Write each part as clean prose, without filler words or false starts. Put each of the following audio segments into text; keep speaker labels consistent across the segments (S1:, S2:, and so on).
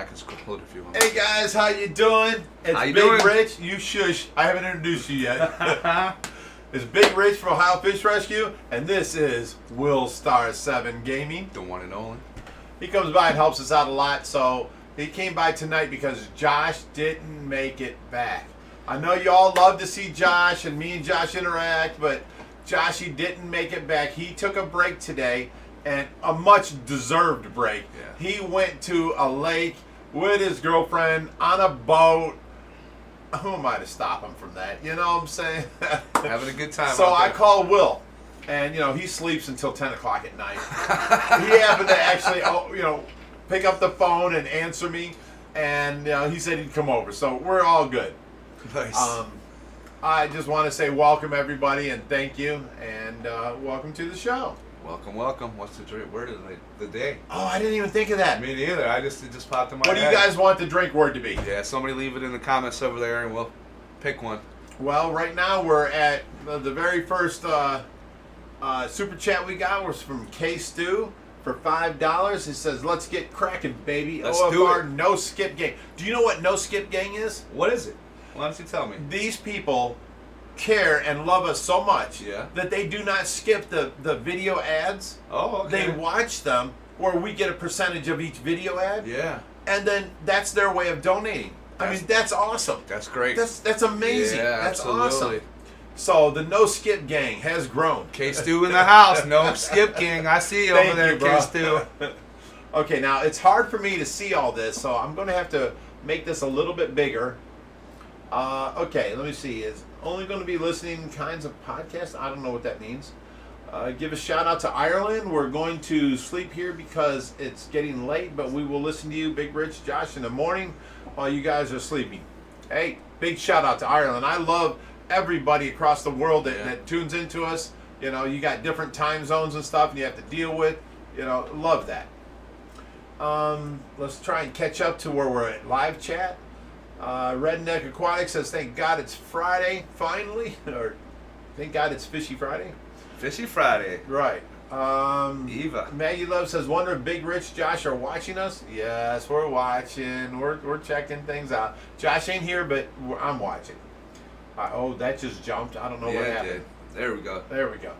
S1: jacket's cold if you want.
S2: Hey guys, how you doing? It's
S1: How you
S2: Big
S1: doing?
S2: Rich. You shush. I haven't introduced you yet. It's Big Rich from Ohio Fish Rescue, and this is Will Star 7 Gaming.
S1: The one and only.
S2: He comes by and helps us out a lot, so he came by tonight because Josh didn't make it back. I know you all love to see Josh and me and Josh interact, but Josh, he didn't make it back. He took a break today, and a much deserved break.
S1: Yeah.
S2: He went to a lake with his girlfriend on a boat. Who am I to stop him from that? You know what I'm saying?
S1: Having a good time.
S2: So
S1: out
S2: I
S1: there.
S2: called Will, and he sleeps until 10 o'clock at night. He happened to actually, pick up the phone and answer me, and he said he'd come over. So we're all good.
S1: Nice.
S2: I just want to say welcome everybody and thank you, and welcome to the show.
S1: Welcome, welcome. What's the drink word of the day?
S2: Oh, I didn't even think of that.
S1: Me neither. It just popped in my
S2: What do you
S1: head.
S2: guys want the drink word to be?
S1: Yeah, somebody leave it in the comments over there, and we'll pick one.
S2: Well, right now we're at the very first super chat we got was from K Stew for $5. It says, "Let's get cracking, baby."
S1: Let's do
S2: OFR
S1: it.
S2: No Skip Gang. Do you know what No Skip Gang is?
S1: What is it? Why don't you tell me?
S2: These people care and love us so much
S1: Yeah.
S2: that they do not skip the video ads.
S1: Oh, okay.
S2: They watch them, where we get a percentage of each video ad,
S1: Yeah,
S2: and then that's their way of donating. I mean, that's awesome.
S1: that's great.
S2: That's amazing.
S1: Yeah,
S2: that's
S1: absolutely.
S2: awesome. So the No Skip Gang has grown.
S1: K-Stew in the house. No skip gang. I see you over
S2: Thank
S1: there,
S2: you, bro.
S1: K-Stew.
S2: Okay, now it's hard for me to see all this, so I'm going to have to make this a little bit bigger. Okay, let me see. Is only going to be listening kinds of podcasts? I don't know what that means. Give a shout out to Ireland. We're going to sleep here because it's getting late, but we will listen to you, Big Rich, Josh, in the morning while you guys are sleeping. Hey, big shout out to Ireland. I love everybody across the world that tunes into us. You got different time zones and stuff, and you have to deal with. Love that. Let's try and catch up to where we're at live chat. Redneck Aquatic says, "Thank God it's Friday, finally." Or, "Thank God it's Fishy Friday."
S1: Fishy Friday.
S2: Right.
S1: Eva.
S2: Maggie Love says, "Wonder if Big Rich, Josh are watching us." Yes, we're watching. We're checking things out. Josh ain't here, but I'm watching. Oh, that just jumped. I don't know what
S1: Yeah, it
S2: happened.
S1: did. There we go.
S2: There we go.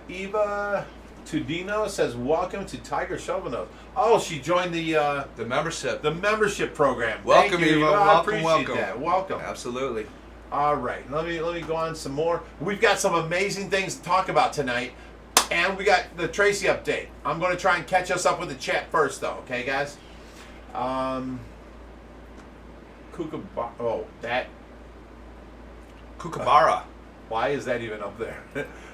S2: Eva Tudino says, "Welcome to Tiger Shovelnose." Oh, she joined the membership program.
S1: Welcome,
S2: Thank you,
S1: Eva.
S2: I
S1: Welcome,
S2: appreciate
S1: welcome.
S2: that. Welcome.
S1: Absolutely.
S2: All right, let me go on some more. We've got some amazing things to talk about tonight, and we got the Tracy update. I'm going to try and catch us up with the chat first, though. Okay, guys.
S1: Kookaburra.
S2: Why is that even up there?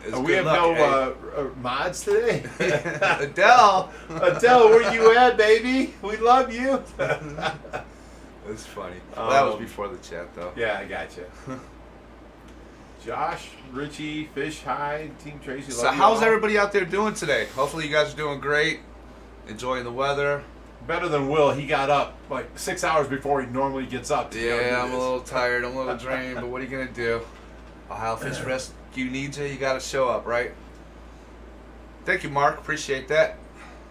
S1: It's
S2: We
S1: good
S2: have
S1: luck,
S2: no mods today.
S1: Adele.
S2: Adele, where you at, baby? We love you.
S1: That's funny. Well, that was before the chat, though.
S2: Yeah, I got you. Josh, Richie, Fish, hi, Team Tracy.
S1: So
S2: love you
S1: how's
S2: all.
S1: everybody out there doing today? Hopefully you guys are doing great. Enjoying the weather.
S2: Better than Will. He got up like 6 hours before he normally gets up. To go do
S1: Yeah, I'm a
S2: this.
S1: little tired. I'm a little drained, but what are you going to do? Ohio Fish Rescue needs you. You got to show up, right? Thank you, Mark. Appreciate that.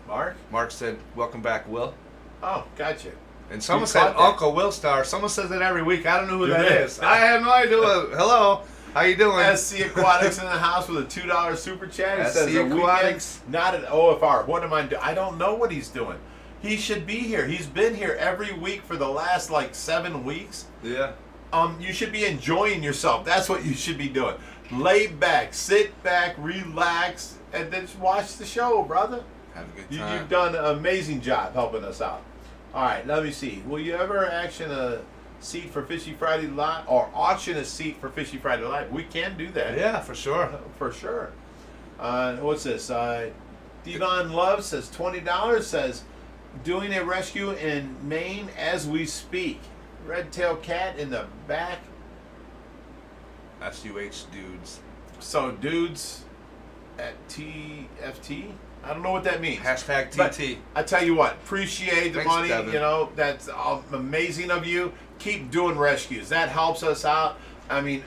S2: Mark?
S1: Mark said, "Welcome back, Will."
S2: Oh, gotcha.
S1: And someone
S2: You
S1: said
S2: caught that.
S1: Uncle Will Star. Someone says that every week. I don't know who
S2: Do
S1: that
S2: they?
S1: is. I have no idea. Hello. How you doing?
S2: SC Aquatics in the house with a $2 super chat. He
S1: SC
S2: says a weekend,
S1: Aquatics.
S2: not at OFR. What am I doing? I don't know what he's doing. He should be here. He's been here every week for the last 7 weeks.
S1: Yeah.
S2: You should be enjoying yourself. That's what you should be doing. Lay back, sit back, relax, and then just watch the show, brother.
S1: Have a good time.
S2: You've done an amazing job helping us out. All right, let me see. Will you ever auction a seat for Fishy Friday Live, or auction a seat for Fishy Friday Live? We can do that.
S1: Yeah, for sure.
S2: For sure. What's this? Devon Love says $20. Says, "Doing a rescue in Maine as we speak. Red tail cat in the back."
S1: SUH dudes.
S2: So dudes at TFT. I don't know what that means.
S1: Hashtag TT.
S2: But I tell you what, appreciate the
S1: Thanks,
S2: money.
S1: Devin.
S2: That's amazing of you. Keep doing rescues. That helps us out. I mean,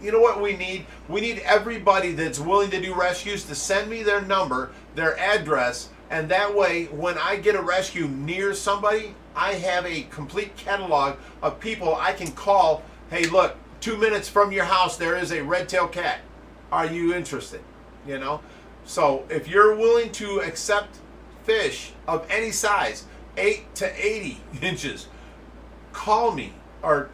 S2: you know what we need? We need everybody that's willing to do rescues to send me their number, their address, And that way, when I get a rescue near somebody, I have a complete catalog of people I can call. Hey, look, 2 minutes from your house, there is a red-tailed cat. Are you interested? You know? So if you're willing to accept fish of any size, 8 to 80 inches, call me or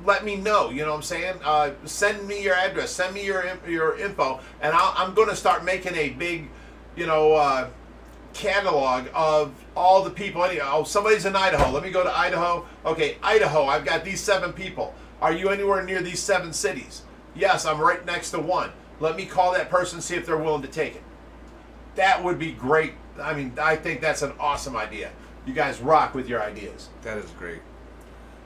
S2: let me know. You know what I'm saying? Send me your address. Send me your info. And I'm going to start making a big, catalog of all the people. Oh, somebody's in Idaho. Let me go to Idaho. Okay, Idaho, I've got these 7 people. Are you anywhere near these 7 cities? Yes, I'm right next to one. Let me call that person, see if they're willing to take it. That would be great. I mean, I think that's an awesome idea. You guys rock with your ideas.
S1: That is great.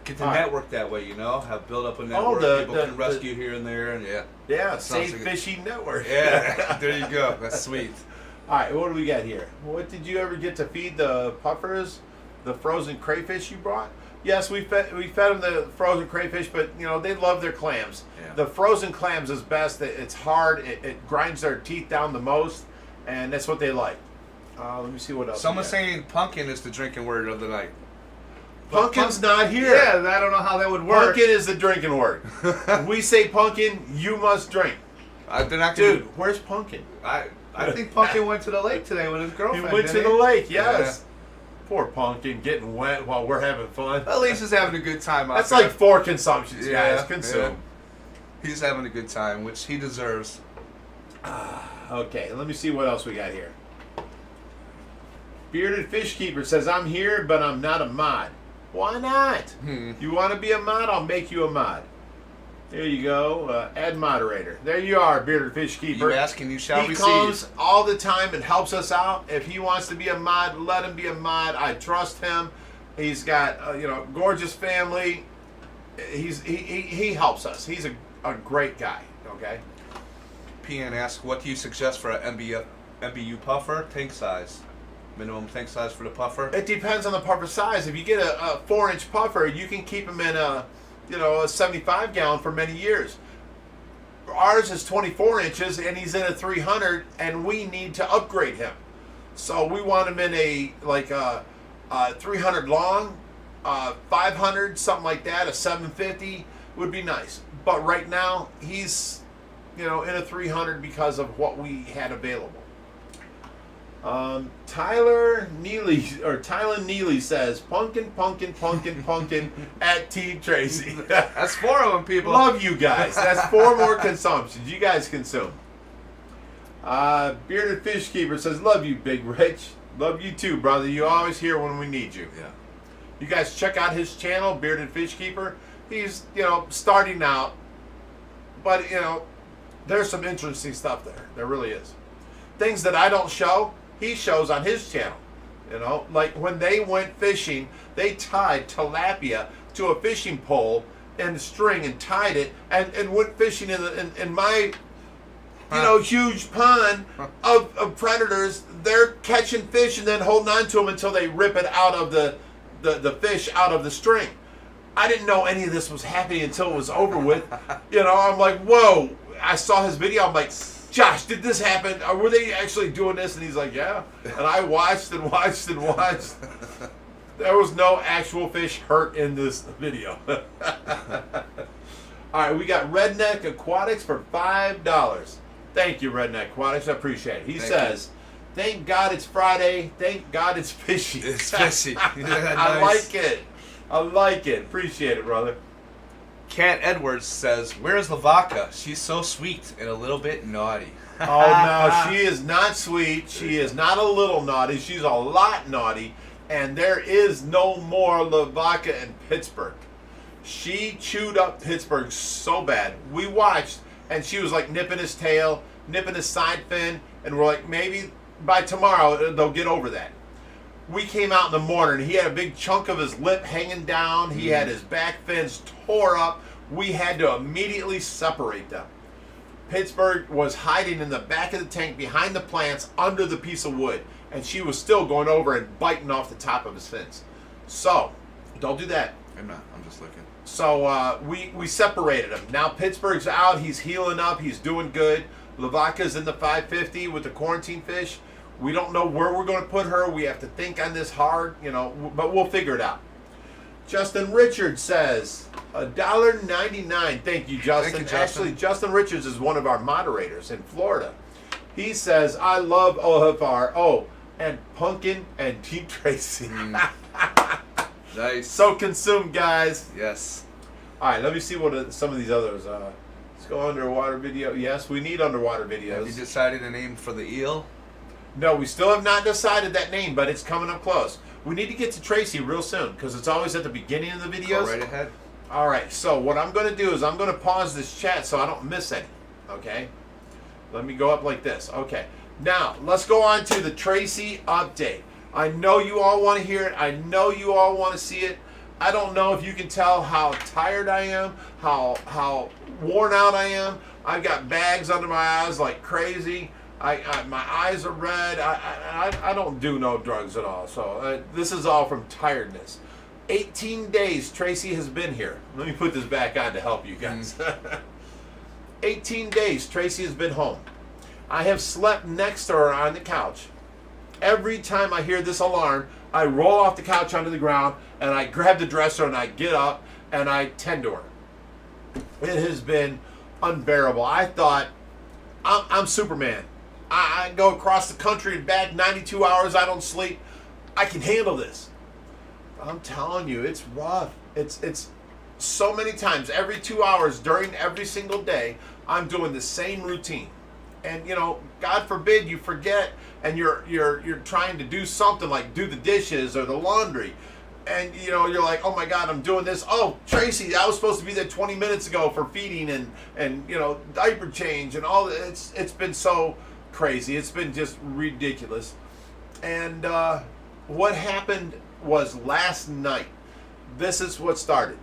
S1: Get the
S2: All right.
S1: network that way, have build up a network. People can rescue here and there, and
S2: Yeah,
S1: Sounds
S2: Safe
S1: like
S2: Fishy Network.
S1: Yeah, there you go. That's sweet.
S2: All right, what do we got here? What did you ever get to feed the puffers? The frozen crayfish you brought? Yes, we fed them the frozen crayfish, but they love their clams.
S1: Yeah.
S2: The frozen clams is best. It's hard. It grinds their teeth down the most, and that's what they like. Let me see what else.
S1: Someone's saying pumpkin is the drinking word of the night.
S2: Pumpkin's not here.
S1: Yeah, I don't know how that would work.
S2: Pumpkin is the drinking word. We say pumpkin, you must drink.
S1: They're not
S2: Dude, where's Pumpkin?
S1: I think Pumpkin went to the lake today with his girlfriend.
S2: He went to the lake, yes. Poor Pumpkin getting wet while we're having fun.
S1: At least he's having a good time out
S2: That's
S1: there.
S2: like 4 consumptions,
S1: Yeah,
S2: guys. Consume.
S1: yeah. He's having a good time, which he deserves.
S2: Okay, let me see what else we got here. Bearded Fish Keeper says, I'm here, but I'm not a mod. Why not? You want to be a mod? I'll make you a mod. There you go. Add moderator. There you are, Bearded Fish Keeper.
S1: You ask and you shall
S2: He
S1: receive.
S2: comes all the time and helps us out. If he wants to be a mod, let him be a mod. I trust him. He's got gorgeous family. He helps us. He's a great guy. Okay.
S1: PN asks, what do you suggest for an MBU puffer? Tank size. Minimum tank size for the puffer?
S2: It depends on the puffer size. If you get a 4-inch puffer, you can keep him in a 75 gallon for many years. Ours is 24 inches and he's in a 300 and we need to upgrade him. So we want him in a 300 long, 500, something like that, a 750 would be nice. But right now he's in a 300 because of what we had available. Tyler Neely says, Pumpkin at Team Tracy.
S1: That's 4 of them, people.
S2: Love you guys. That's 4 more consumptions. You guys consume. Bearded Fish Keeper says, love you, Big Rich. Love you too, brother. You always here when we need you.
S1: Yeah.
S2: You guys check out his channel, Bearded Fish Keeper. He's, starting out. But, there's some interesting stuff there. There really is. Things that I don't show, he shows on his channel. Like when they went fishing, they tied tilapia to a fishing pole and string and tied it and went fishing in my huge pond of predators. They're catching fish and then holding on to them until they rip it out of the fish out of the string. I didn't know any of this was happening until it was over with. I'm like, whoa. I saw his video. I'm like, Josh, did this happen? Were they actually doing this? And he's like, yeah. And I watched and watched and watched. There was no actual fish hurt in this video. All right, we got Redneck Aquatics for $5. Thank you, Redneck Aquatics. I appreciate it. He says, thank God it's Friday. Thank God it's fishy.
S1: It's fishy. Yeah,
S2: I
S1: nice.
S2: like it. I like it. Appreciate it, brother.
S1: Cat Edwards says, where's Lavaca? She's so sweet and a little bit naughty.
S2: Oh, no, she is not sweet. She is not a little naughty. She's a lot naughty. And there is no more Lavaca in Pittsburgh. She chewed up Pittsburgh so bad. We watched, and she was like nipping his tail, nipping his side fin, and we're like, maybe by tomorrow they'll get over that. We came out in the morning. He had a big chunk of his lip hanging down. He had his back fins tore up. We had to immediately separate them. Pittsburgh was hiding in the back of the tank behind the plants under the piece of wood. And she was still going over and biting off the top of his fins. So, don't do that.
S1: I'm not. I'm just looking.
S2: So we separated him. Now Pittsburgh's out. He's healing up. He's doing good. Lavaca's in the 550 with the quarantine fish. We don't know where we're going to put her. We have to think on this hard, but we'll figure it out. Justin Richards says $1.99. Thank you, Justin.
S1: Thank you, Justin.
S2: Actually, Justin Richards is one of our moderators in Florida. He says, I love OFR. Oh, and Pumpkin and Team Tracy.
S1: Nice.
S2: So consumed, guys.
S1: Yes.
S2: All right, let me see what some of these others. Let's go underwater video. Yes, we need underwater videos.
S1: Have you decided a name for the eel?
S2: No, we still have not decided that name, but it's coming up close. We need to get to Tracy real soon because it's always at the beginning of the videos.
S1: Go right ahead.
S2: All right, so what I'm going to do is I'm going to pause this chat so I don't miss any. Okay? Let me go up like this. Okay. Now, let's go on to the Tracy update. I know you all want to hear it. I know you all want to see it. I don't know if you can tell how tired I am, how worn out I am. I've got bags under my eyes like crazy. My eyes are red. I don't do no drugs at all. So this is all from tiredness. 18 days Tracy has been here. Let me put this back on to help you guys. 18 days Tracy has been home. I have slept next to her on the couch. Every time I hear this alarm, I roll off the couch onto the ground and I grab the dresser and I get up and I tend to her. It has been unbearable. I thought, I'm Superman. I go across the country and back 92 hours. I don't sleep. I can handle this. I'm telling you, it's rough. It's so many times, every 2 hours during every single day, I'm doing the same routine. And God forbid you forget and you're trying to do something like do the dishes or the laundry. And you're like, oh my God, I'm doing this. Oh, Tracy, I was supposed to be there 20 minutes ago for feeding and diaper change and all that. It's been so crazy. It's been just ridiculous. And what happened was last night. This is what started.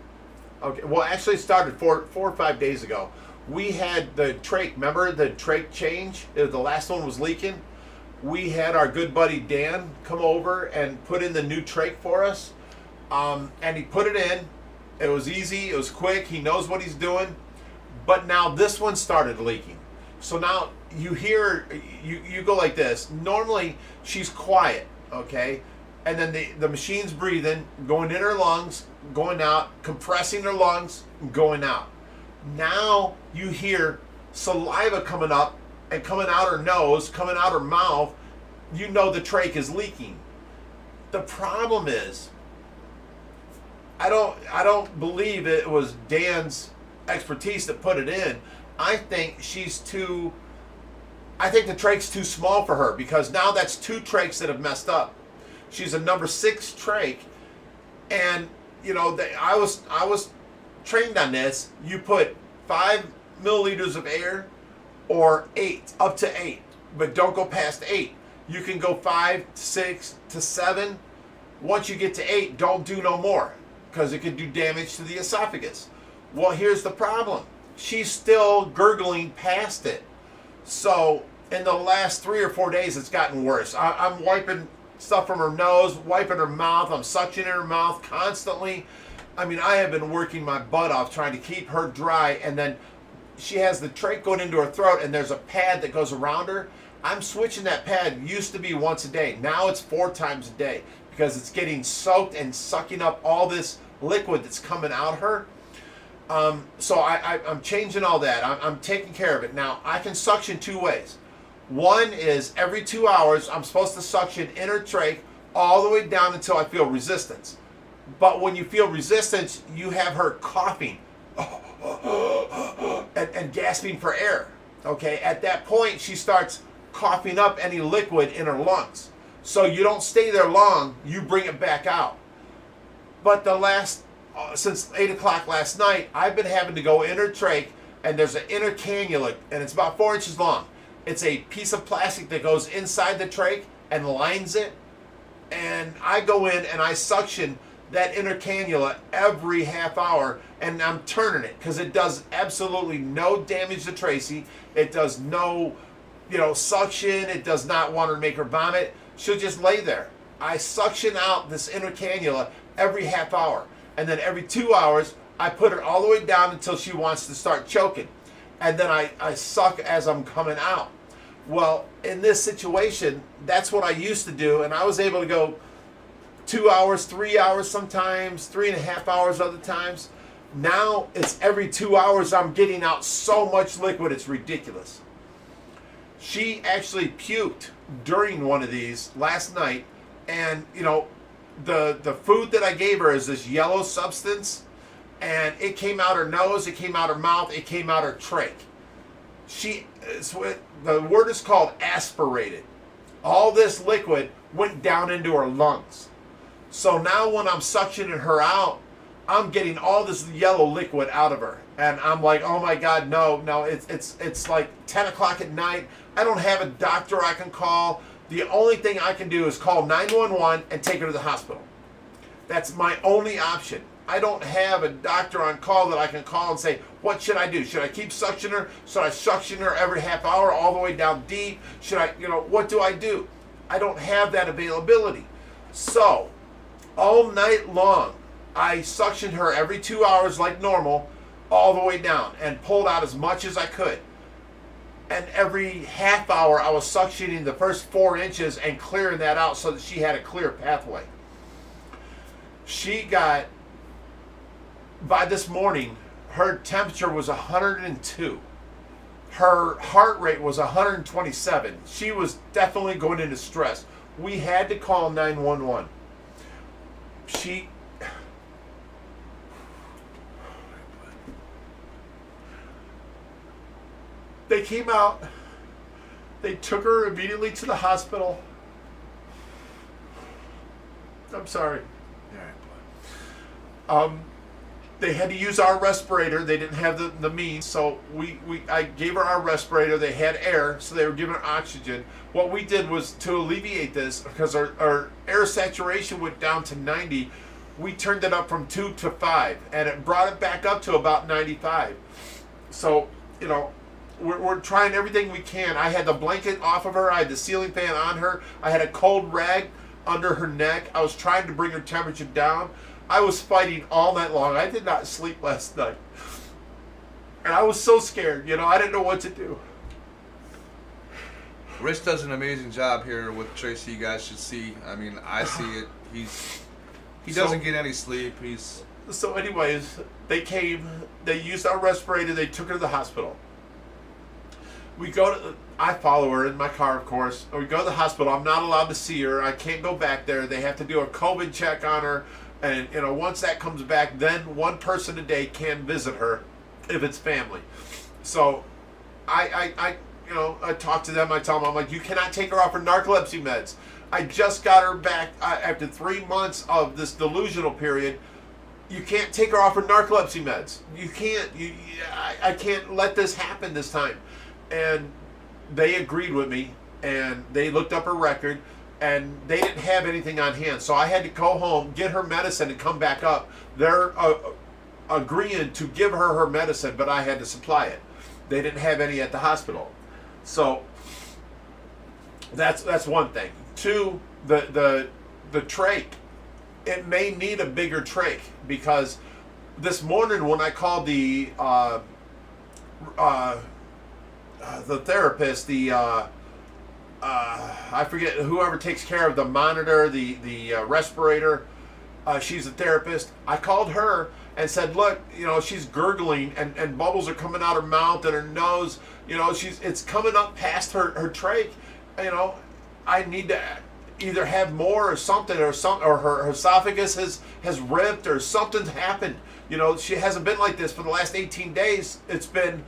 S2: Okay, well, actually it started 4 or 5 days ago. We had the trach, remember the trach change? The last one was leaking. We had our good buddy Dan come over and put in the new trach for us. And he put it in. It was easy, it was quick, he knows what he's doing. But now this one started leaking. So now you hear, you go like this. Normally she's quiet, okay? And then the machine's breathing, going in her lungs, going out, compressing her lungs, going out. Now you hear saliva coming up and coming out her nose, coming out her mouth. You know the trach is leaking. The problem is, I don't believe it was Dan's expertise that put it in. I think the trach's too small for her because now that's 2 trachs that have messed up. She's a number 6 trach, and I was trained on this. You put 5 milliliters of air or 8, up to 8, but don't go past 8. You can go 5, 6 to 7. Once you get to 8, don't do no more because it could do damage to the esophagus. Well, here's the problem. She's still gurgling past it. So in the last 3 or 4 days, it's gotten worse. I'm wiping stuff from her nose, wiping her mouth. I'm suctioning her mouth constantly. I mean, I have been working my butt off trying to keep her dry, and then she has the trach going into her throat, and there's a pad that goes around her. I'm switching that pad. It used to be once a day. Now it's 4 times a day because it's getting soaked and sucking up all this liquid that's coming out of her. So I'm changing all that. I'm taking care of it. Now, I can suction 2 ways. One is every 2 hours, I'm supposed to suction inner trach all the way down until I feel resistance. But when you feel resistance, you have her coughing and gasping for air. Okay, at that point, she starts coughing up any liquid in her lungs. So you don't stay there long, you bring it back out. But since 8 o'clock last night, I've been having to go inner trach, and there's an inner cannula, and it's about 4 inches long. It's a piece of plastic that goes inside the trach and lines it. And I go in and I suction that inner cannula every half hour, and I'm turning it because it does absolutely no damage to Tracy. It does no, suction. It does not want her to make her vomit. She'll just lay there. I suction out this inner cannula every half hour. And then every 2 hours, I put her all the way down until she wants to start choking. And then I suck as I'm coming out. Well, in this situation, that's what I used to do, and I was able to go 2 hours, 3 hours sometimes, 3.5 hours other times. Now it's every 2 hours I'm getting out so much liquid, it's ridiculous. She actually puked during one of these last night, and the food that I gave her is this yellow substance, and it came out her nose, it came out her mouth, it came out her trach. The word is called aspirated. All this liquid went down into her lungs. So now when I'm suctioning her out, I'm getting all this yellow liquid out of her. And I'm like, oh my God, no, it's like 10 o'clock at night. I don't have a doctor I can call. The only thing I can do is call 911 and take her to the hospital. That's my only option. I don't have a doctor on call that I can call and say, what should I do? Should I keep suctioning her? Should I suction her every half hour all the way down deep? Should I, what do I do? I don't have that availability. So, all night long, I suctioned her every 2 hours like normal, all the way down, and pulled out as much as I could. And every half hour, I was suctioning the first 4 inches and clearing that out so that she had a clear pathway. She got, by this morning, her temperature was 102. Her heart rate was 127. She was definitely going into stress. We had to call 911. They came out. They took her immediately to the hospital. I'm sorry. They had to use our respirator. They didn't have the means, so I gave her our respirator. They had air, so they were giving her oxygen. What we did was to alleviate this, because our air saturation went down to 90, we turned it up from 2 to 5, and it brought it back up to about 95. So, we're trying everything we can. I had the blanket off of her. I had the ceiling fan on her. I had a cold rag under her neck. I was trying to bring her temperature down. I was fighting all night long. I did not sleep last night. And I was so scared. I didn't know what to do.
S1: Rich does an amazing job here with Tracy. You guys should see. I mean, I see it. He doesn't get any sleep.
S2: So anyways, they came. They used our respirator. They took her to the hospital. I follow her in my car, of course. We go to the hospital. I'm not allowed to see her. I can't go back there. They have to do a COVID check on her. And, once that comes back, then one person a day can visit her if it's family. So I talk to them. I tell them, I'm like, you cannot take her off her narcolepsy meds. I just got her back after 3 months of this delusional period. You can't take her off her narcolepsy meds. You can't. I can't let this happen this time. And they agreed with me, and they looked up her record, and they didn't have anything on hand. So I had to go home, get her medicine, and come back up. They're agreeing to give her medicine, but I had to supply it. They didn't have any at the hospital. So that's one thing. Two, the trach. It may need a bigger trach, because this morning when I called the therapist, I forget, whoever takes care of the monitor, the respirator, she's a therapist. I called her and said, look, she's gurgling and bubbles are coming out her mouth and her nose. It's coming up past her trach. I need to either have more or something, or her esophagus has ripped, or something's happened. She hasn't been like this for the last 18 days. It's been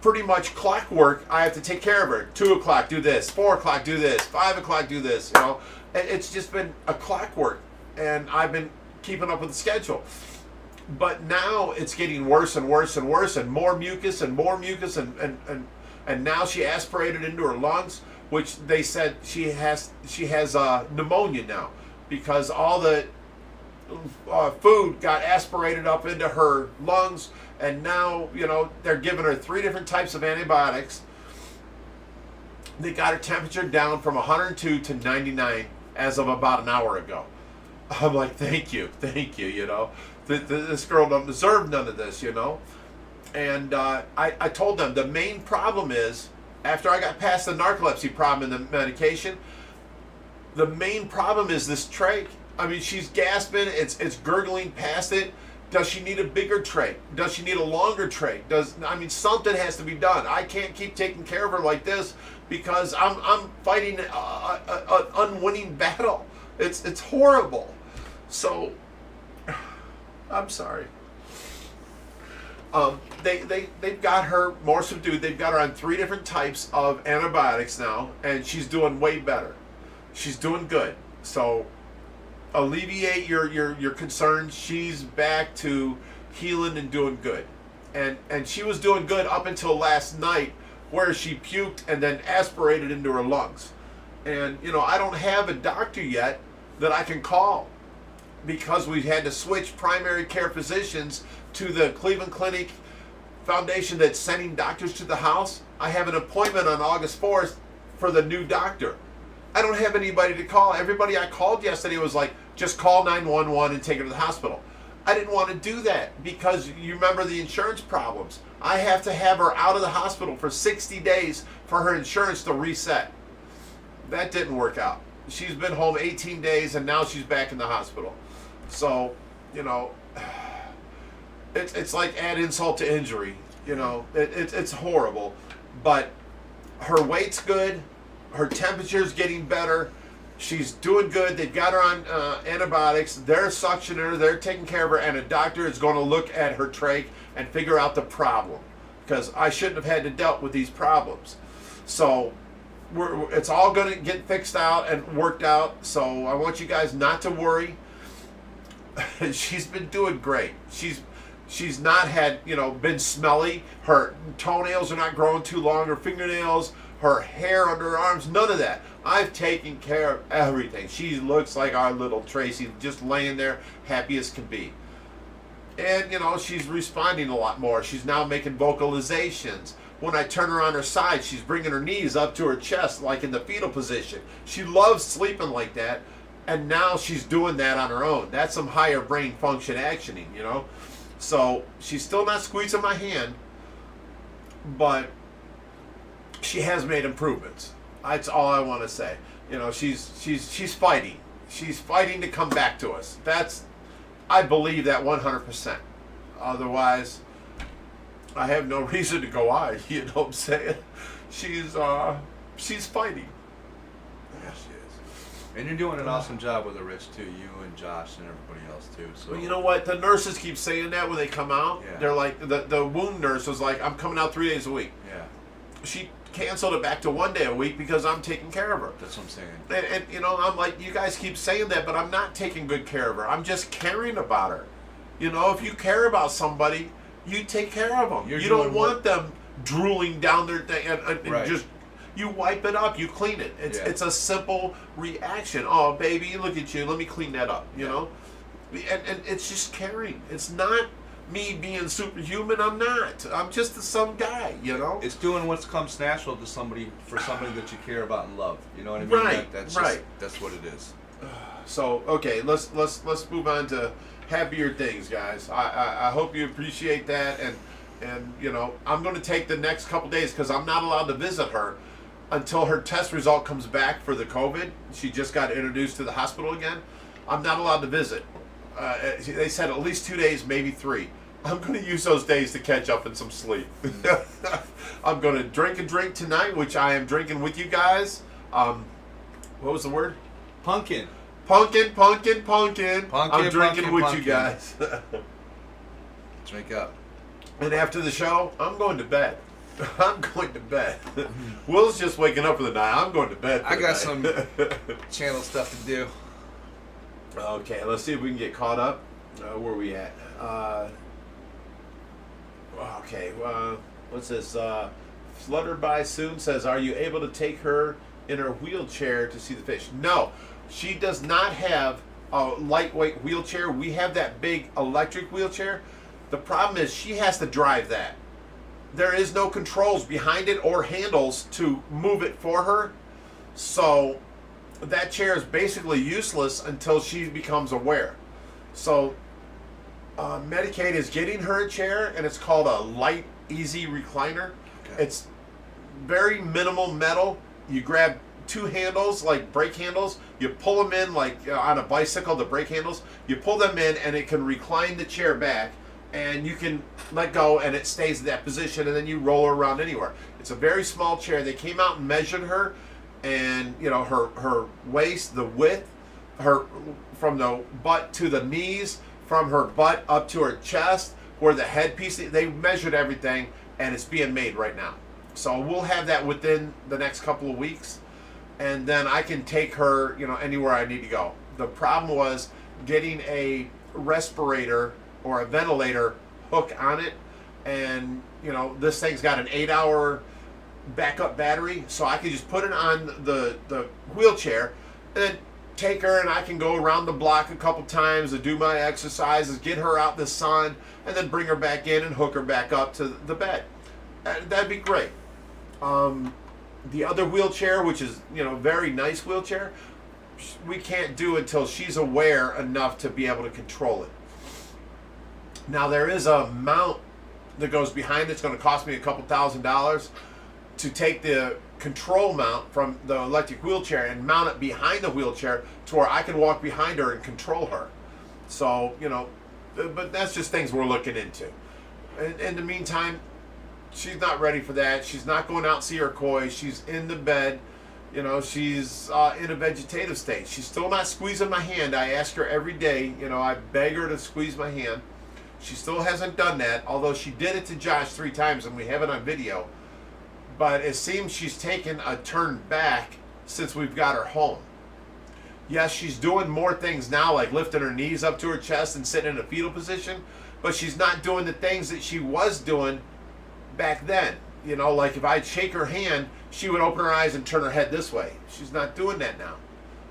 S2: pretty much clockwork. I have to take care of her. 2 o'clock, do this. 4 o'clock, do this. 5 o'clock, do this. It's just been a clockwork, and I've been keeping up with the schedule. But now it's getting worse and worse and worse, and more mucus and more mucus, and now she aspirated into her lungs, which they said she has pneumonia now, because all the food got aspirated up into her lungs. And now, they're giving her 3 different types of antibiotics. They got her temperature down from 102 to 99 as of about an hour ago. I'm like, thank you. This girl don't deserve none of this, And I told them the main problem is After I got past the narcolepsy problem and the medication, the main problem is this trach. I mean, she's gasping. It's gurgling past it. Does she need a bigger trach? Does she need a longer trach? Something has to be done. I can't keep taking care of her like this because I'm fighting an unwinning battle. It's horrible. So, I'm sorry. They've got her more subdued. They've got her on 3 different types of antibiotics now, and she's doing way better. She's doing good. So alleviate your concerns. She's back to healing and doing good. And she was doing good up until last night, where she puked and then aspirated into her lungs. And I don't have a doctor yet that I can call, because we had to switch primary care physicians to the Cleveland Clinic Foundation that's sending doctors to the house. I have an appointment on August 4th for the new doctor. I don't have anybody to call. Everybody I called yesterday was like, just call 911 and take her to the hospital. I didn't want to do that because you remember the insurance problems. I have to have her out of the hospital for 60 days for her insurance to reset. That didn't work out. She's been home 18 days and now she's back in the hospital. So, it's like add insult to injury. It's horrible. But her weight's good. Her temperature's getting better. She's doing good. They've got her on antibiotics. They're suctioning her. They're taking care of her. And a doctor is going to look at her trach and figure out the problem. Because I shouldn't have had to deal with these problems. So it's all going to get fixed out and worked out. So I want you guys not to worry. She's been doing great. She's not had, been smelly. Her toenails are not growing too long. Her fingernails, her hair under her arms, none of that. I've taken care of everything. She looks like our little Tracy, just laying there, happy as can be. And, she's responding a lot more. She's now making vocalizations. When I turn her on her side, she's bringing her knees up to her chest, like in the fetal position. She loves sleeping like that. And now she's doing that on her own. That's some higher brain function actioning, So she's still not squeezing my hand, but she has made improvements. That's all I want to say. She's fighting. She's fighting to come back to us. I believe that 100%. Otherwise, I have no reason to go on. You know what I'm saying? She's fighting.
S1: Yes, she is. And you're doing an awesome job with her, Rich, too. You and Josh and everybody else, too. So
S2: well, you know what? The nurses keep saying that when they come out.
S1: Yeah.
S2: They're like, the wound nurse was like, I'm coming out 3 days a week.
S1: Yeah.
S2: She canceled it back to 1 day a week because I'm taking care of her.
S1: That's what I'm saying.
S2: And I'm like, you guys keep saying that, but I'm not taking good care of her. I'm just caring about her. If you care about somebody, you take care of them. You don't want them drooling down their thing and
S1: right.
S2: just, you wipe it up, you clean it. It's a simple reaction. Oh, baby, look at you. Let me clean that up, you know? And it's just caring. It's not me being superhuman. I'm not. I'm just some guy,
S1: It's doing what comes natural to somebody, for somebody that you care about and love. You know what I mean?
S2: Right,
S1: That's
S2: right.
S1: That's what it is.
S2: So, okay, let's move on to happier things, guys. I hope you appreciate that, and I'm going to take the next couple days because I'm not allowed to visit her until her test result comes back for the COVID. She just got introduced to the hospital again. I'm not allowed to visit. They said at least 2 days, maybe 3. I'm going to use those days to catch up in some sleep. I'm going to drink a drink tonight, which I am drinking with you guys. What was the word?
S1: Pumpkin.
S2: Pumpkin. I'm drinking with you guys.
S1: Drink up.
S2: And after the show, I'm going to bed. I'm going to bed. Will's just waking up for the night. I'm going to bed.
S1: I got some channel stuff to do.
S2: Okay, let's see if we can get caught up. Where are we at? What's this? Fluttered by Soon says, are you able to take her in her wheelchair to see the fish? No, she does not have a lightweight wheelchair. We have that big electric wheelchair. The problem is she has to drive that. There is no controls behind it or handles to move it for her. So that chair is basically useless until she becomes aware. So Medicaid is getting her a chair, and it's called a light, easy recliner. Okay. It's very minimal metal. You grab 2 handles, like brake handles. You pull them in like on a bicycle, the brake handles. You pull them in, and it can recline the chair back, and you can let go, and it stays in that position, and then you roll her around anywhere. It's a very small chair. They came out and measured her, and her waist, the width, her from the butt to the knees, from her butt up to her chest, where the headpiece. They measured everything, and it's being made right now. So we'll have that within the next couple of weeks, and then I can take her, anywhere I need to go. The problem was getting a respirator or a ventilator hook on it, and this thing's got an 8-hour backup battery, so I can just put it on the wheelchair and then take her, and I can go around the block a couple times to do my exercises, get her out in the sun, and then bring her back in and hook her back up to the bed. That'd be great. The other wheelchair, which is very nice wheelchair, we can't do until she's aware enough to be able to control it. Now there is a mount that goes behind it. It's going to cost me a couple $1,000s to take the control mount from the electric wheelchair and mount it behind the wheelchair to where I can walk behind her and control her. So but that's just things we're looking into. In the meantime, she's not ready for that. She's not going out and see her koi. She's in the bed. She's in a vegetative state. She's still not squeezing my hand. I ask her every day. I beg her to squeeze my hand. She still hasn't done that, although she did it to Josh 3 times, and we have it on video. But it seems she's taken a turn back since we've got her home. Yes, she's doing more things now, like lifting her knees up to her chest and sitting in a fetal position, but she's not doing the things that she was doing back then. Like if I'd shake her hand, she would open her eyes and turn her head this way. She's not doing that now.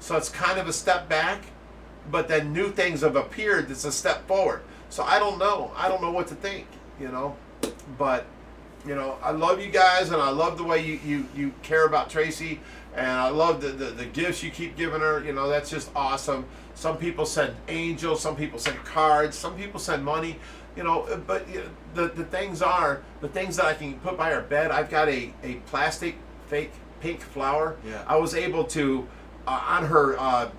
S2: So it's kind of a step back, but then new things have appeared that's a step forward. So I don't know. I don't know what to think, But, I love you guys, and I love the way you care about Tracy, and I love the gifts you keep giving her. That's just awesome. Some people send angels, some people send cards, some people send money. But the things that I can put by her bed. I've got a plastic fake pink flower.
S1: Yeah.
S2: I was able to, on her,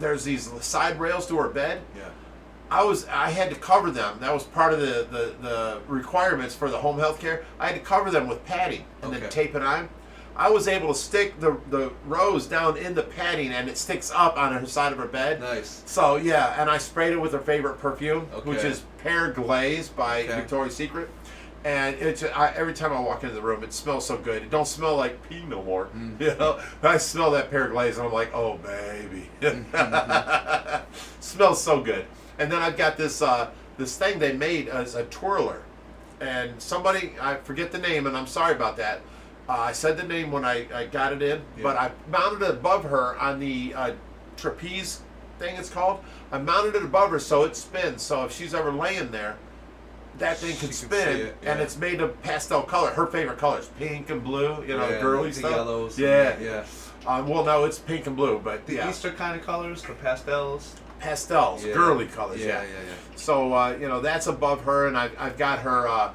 S2: there's these side rails to her bed.
S1: Yeah.
S2: I had to cover them. That was part of the requirements for the home health care. I had to cover them with padding and then tape it on. I was able to stick the rose down in the padding, and it sticks up on her side of her bed.
S1: Nice.
S2: So yeah, and I sprayed it with her favorite perfume, which is Pear Glaze by Victoria's Secret. And every time I walk into the room, it smells so good. It don't smell like pee no more. I smell that Pear Glaze, and I'm like, oh baby, smells so good. And then I've got this thing they made as a twirler, and somebody, I forget the name, and I'm sorry about that. I said the name when I got it in, but I mounted it above her on the trapeze thing it's called. I mounted it above her so it spins. So if she's ever laying there, that thing can spin, and it's made of pastel color. Her favorite colors, pink and blue, girly stuff.
S1: Yellows.
S2: Yeah. Well, no, it's pink and blue, but
S1: the Easter kind of colors, the pastels.
S2: Girly colors. Yeah. So that's above her, and I've got her.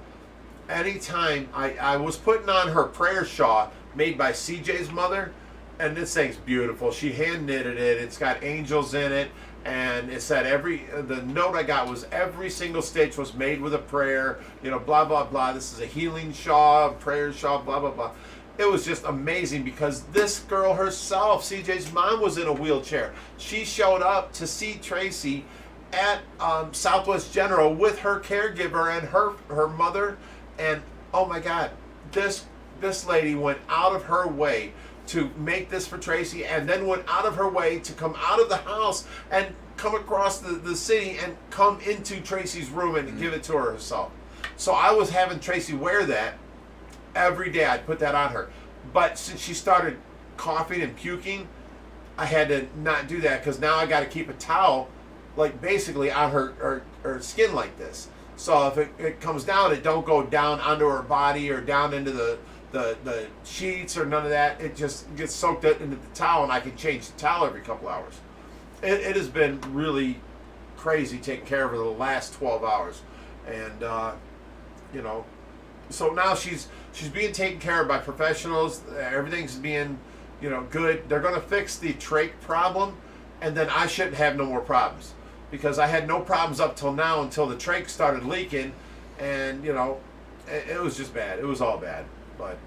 S2: Anytime I was putting on her prayer shawl made by CJ's mother, and this thing's beautiful. She hand knitted it. It's got angels in it, and it said the note I got was every single stitch was made with a prayer. Blah blah blah. This is a healing shawl, prayer shawl, blah blah blah. It was just amazing because this girl herself, CJ's mom, was in a wheelchair. She showed up to see Tracy at Southwest General with her caregiver and her mother. And oh my God, this lady went out of her way to make this for Tracy, and then went out of her way to come out of the house and come across the city and come into Tracy's room and give it to her herself. So I was having Tracy wear that every day. I'd put that on her. But since she started coughing and puking, I had to not do that, because now I got to keep a towel like basically on her skin like this. So if it comes down, it don't go down onto her body or down into the sheets or none of that. It just gets soaked into the towel, and I can change the towel every couple hours. It has been really crazy taking care of her the last 12 hours. And, so now she's She's being taken care of by professionals. Everything's being, good. They're going to fix the trach problem, and then I shouldn't have no more problems, because I had no problems up till now until the trach started leaking, and it was just bad. It was all bad. But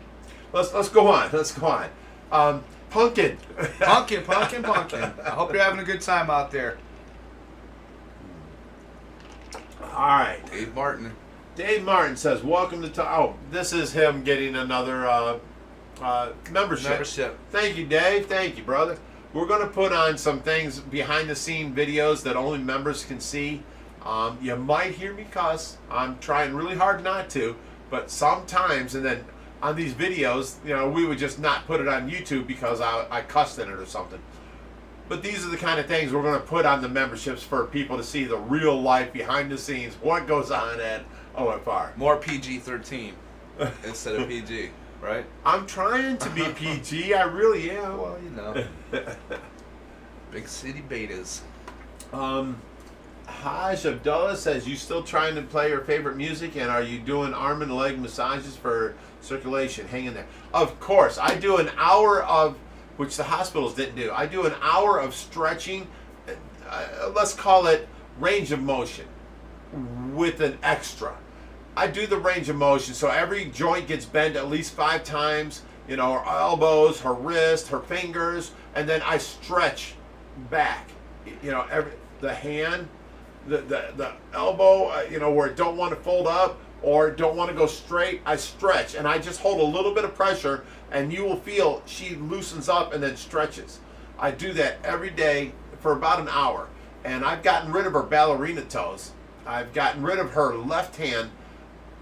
S2: let's go on. Let's go on. Pumpkin.
S1: Pumpkin. I hope you're having a good time out there.
S2: All right. Dave Martin says, welcome to this is him getting another membership. Thank you, Dave. Thank you, brother. We're going to put on some things, behind the scene videos that only members can see. You might hear me cuss. I'm trying really hard not to, but sometimes, and then on these videos, we would just not put it on YouTube because I cussed in it or something. But these are the kind of things we're going to put on the memberships for people to see the real life behind the scenes, what goes on at OFR.
S1: More PG-13 instead of PG, right?
S2: I'm trying to be PG. I really am.
S1: Well, Big city betas.
S2: Haj Abdullah says, you still trying to play your favorite music, and are you doing arm and leg massages for circulation? Hang in there. Of course. I do an hour of, which the hospitals didn't do. I do an hour of stretching, let's call it range of motion, with an extra. I do the range of motion, so every joint gets bent at least 5 times, her elbows, her wrist, her fingers, and then I stretch back, the hand, the elbow, where it don't want to fold up or don't want to go straight, I stretch, and I just hold a little bit of pressure, and you will feel she loosens up and then stretches. I do that every day for about an hour, and I've gotten rid of her ballerina toes. I've gotten rid of her left hand.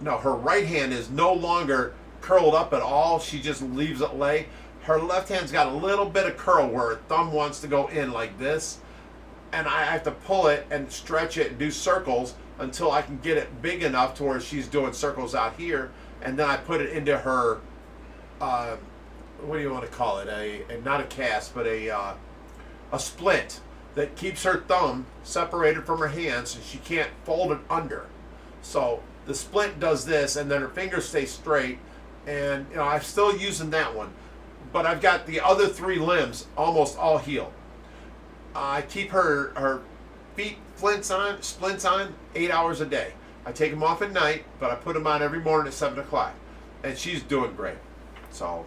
S2: No, her right hand is no longer curled up at all. She just leaves it lay. Her left hand's got a little bit of curl where her thumb wants to go in like this, and I have to pull it and stretch it and do circles until I can get it big enough to where she's doing circles out here, and then I put it into her, what do you want to call it? Not a cast, but a splint that keeps her thumb separated from her hand so she can't fold it under. So the splint does this, and then her fingers stay straight, and I'm still using that one, but I've got the other 3 limbs almost all healed. I keep her feet splints on 8 hours a day. I take them off at night, but I put them on every morning at 7 o'clock, and she's doing great. So,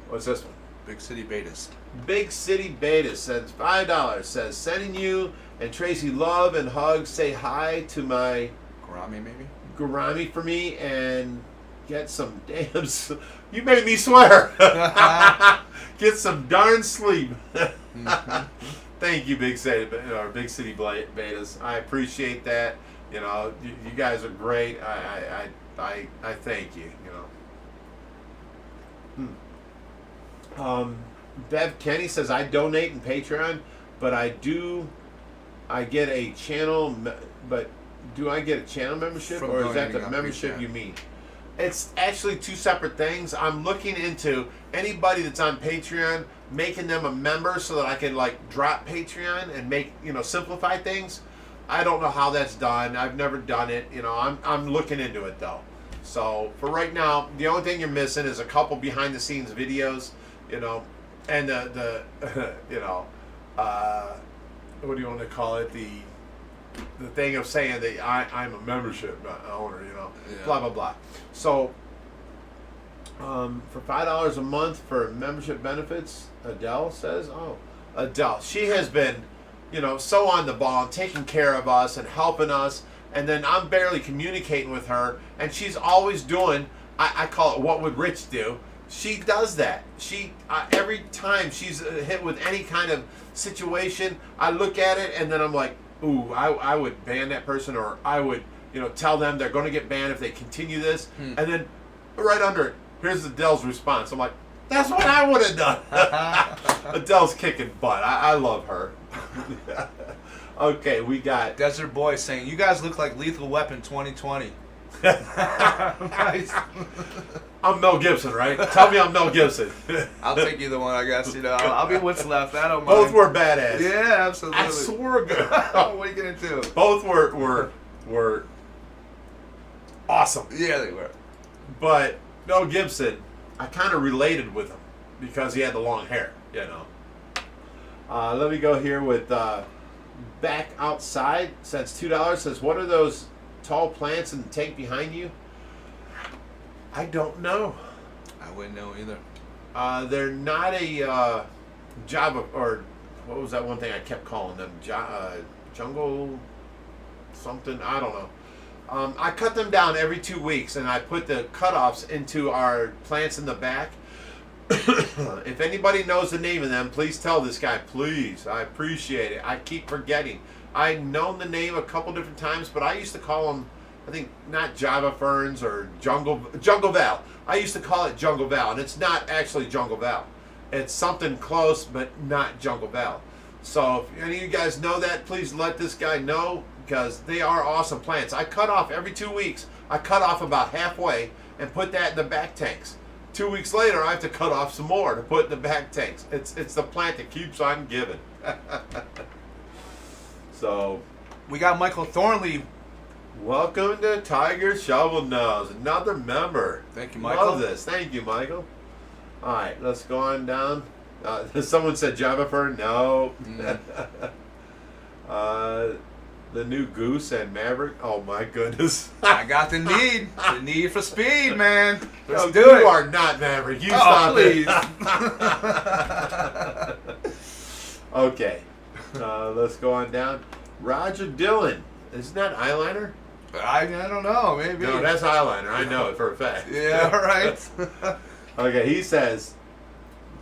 S2: what's this one?
S1: Big City Betas.
S2: Big City Betas sends $5. Says, sending you and Tracy love and hugs. Say hi to my Garami for me, and get some damn. You made me swear. Get some darn sleep. Thank you, Big City Betas. I appreciate that. You guys are great. I thank you. Bev Kenny says, I donate in Patreon, but I get a channel, but do I get a channel membership, or is that the membership you mean? It's actually 2 separate things. I'm looking into anybody that's on Patreon, making them a member so that I can drop Patreon and make, simplify things. I don't know how that's done. I've never done it. I'm looking into it though. So for right now, the only thing you're missing is a couple behind the scenes videos, and the what do you want to call it? The thing of saying that I'm a membership owner, blah blah blah. So for $5 a month for membership benefits, Adele says, Adele, she has been, so on the ball and taking care of us and helping us, and then I'm barely communicating with her, and she's always doing, I call it what would Rich do. She does that. She every time she's hit with any kind of situation, I look at it and then I'm like, ooh, I would ban that person, or I would, tell them they're going to get banned if they continue this. And then right under it, here's Adele's response. I'm like, that's what I would have done. Adele's kicking butt. I love her. Okay, we got
S1: Desert Boy saying, you guys look like Lethal Weapon 2020. Nice.
S2: I'm Mel Gibson, right? Tell me I'm Mel Gibson.
S1: I'll take either one, I guess. I'll be what's left. I don't mind.
S2: Both were badass.
S1: Yeah, absolutely.
S2: I swear to
S1: God. What are you gonna do?
S2: Both were awesome.
S1: Yeah, they were.
S2: But Mel Gibson, I kind of related with him because he had the long hair, you know. Let me go here with Back Outside. Since $2 says, what are those tall plants in the tank behind you? I don't know.
S1: I wouldn't know either.
S2: They're not a Java, or what was that one thing I kept calling them? Jungle something? I don't know. I cut them down every 2 weeks, and I put the cutoffs into our plants in the back. If anybody knows the name of them, please tell this guy, please. I appreciate it. I keep forgetting. I've known the name a couple different times, but I used to call them, I think, not Java ferns or Jungle Val. I used to call it Jungle Val, and it's not actually Jungle Val. It's something close, but not Jungle Val. So if any of you guys know that, please let this guy know, because they are awesome plants. I cut off every 2 weeks. I cut off about halfway and put that in the back tanks. 2 weeks later, I have to cut off some more to put in the back tanks. It's the plant that keeps on giving. So,
S1: We got Michael Thornley.
S2: welcome to Tiger Shovel Nose, another member.
S1: Thank you, Michael.
S2: Love this. Thank you, Michael. All right, let's go on down. Someone said Java Fern. No. The new Goose and Maverick. Oh my goodness.
S1: I got the need for speed, man. Let's
S2: No,
S1: do
S2: you
S1: it.
S2: are not Maverick. You
S1: Oh,
S2: stop
S1: please.
S2: it. Okay. Let's go on down. Roger Dillon. Isn't that eyeliner?
S1: I don't know, maybe.
S2: No, that's eyeliner. I know it for a fact.
S1: Yeah, all right.
S2: Okay, he says,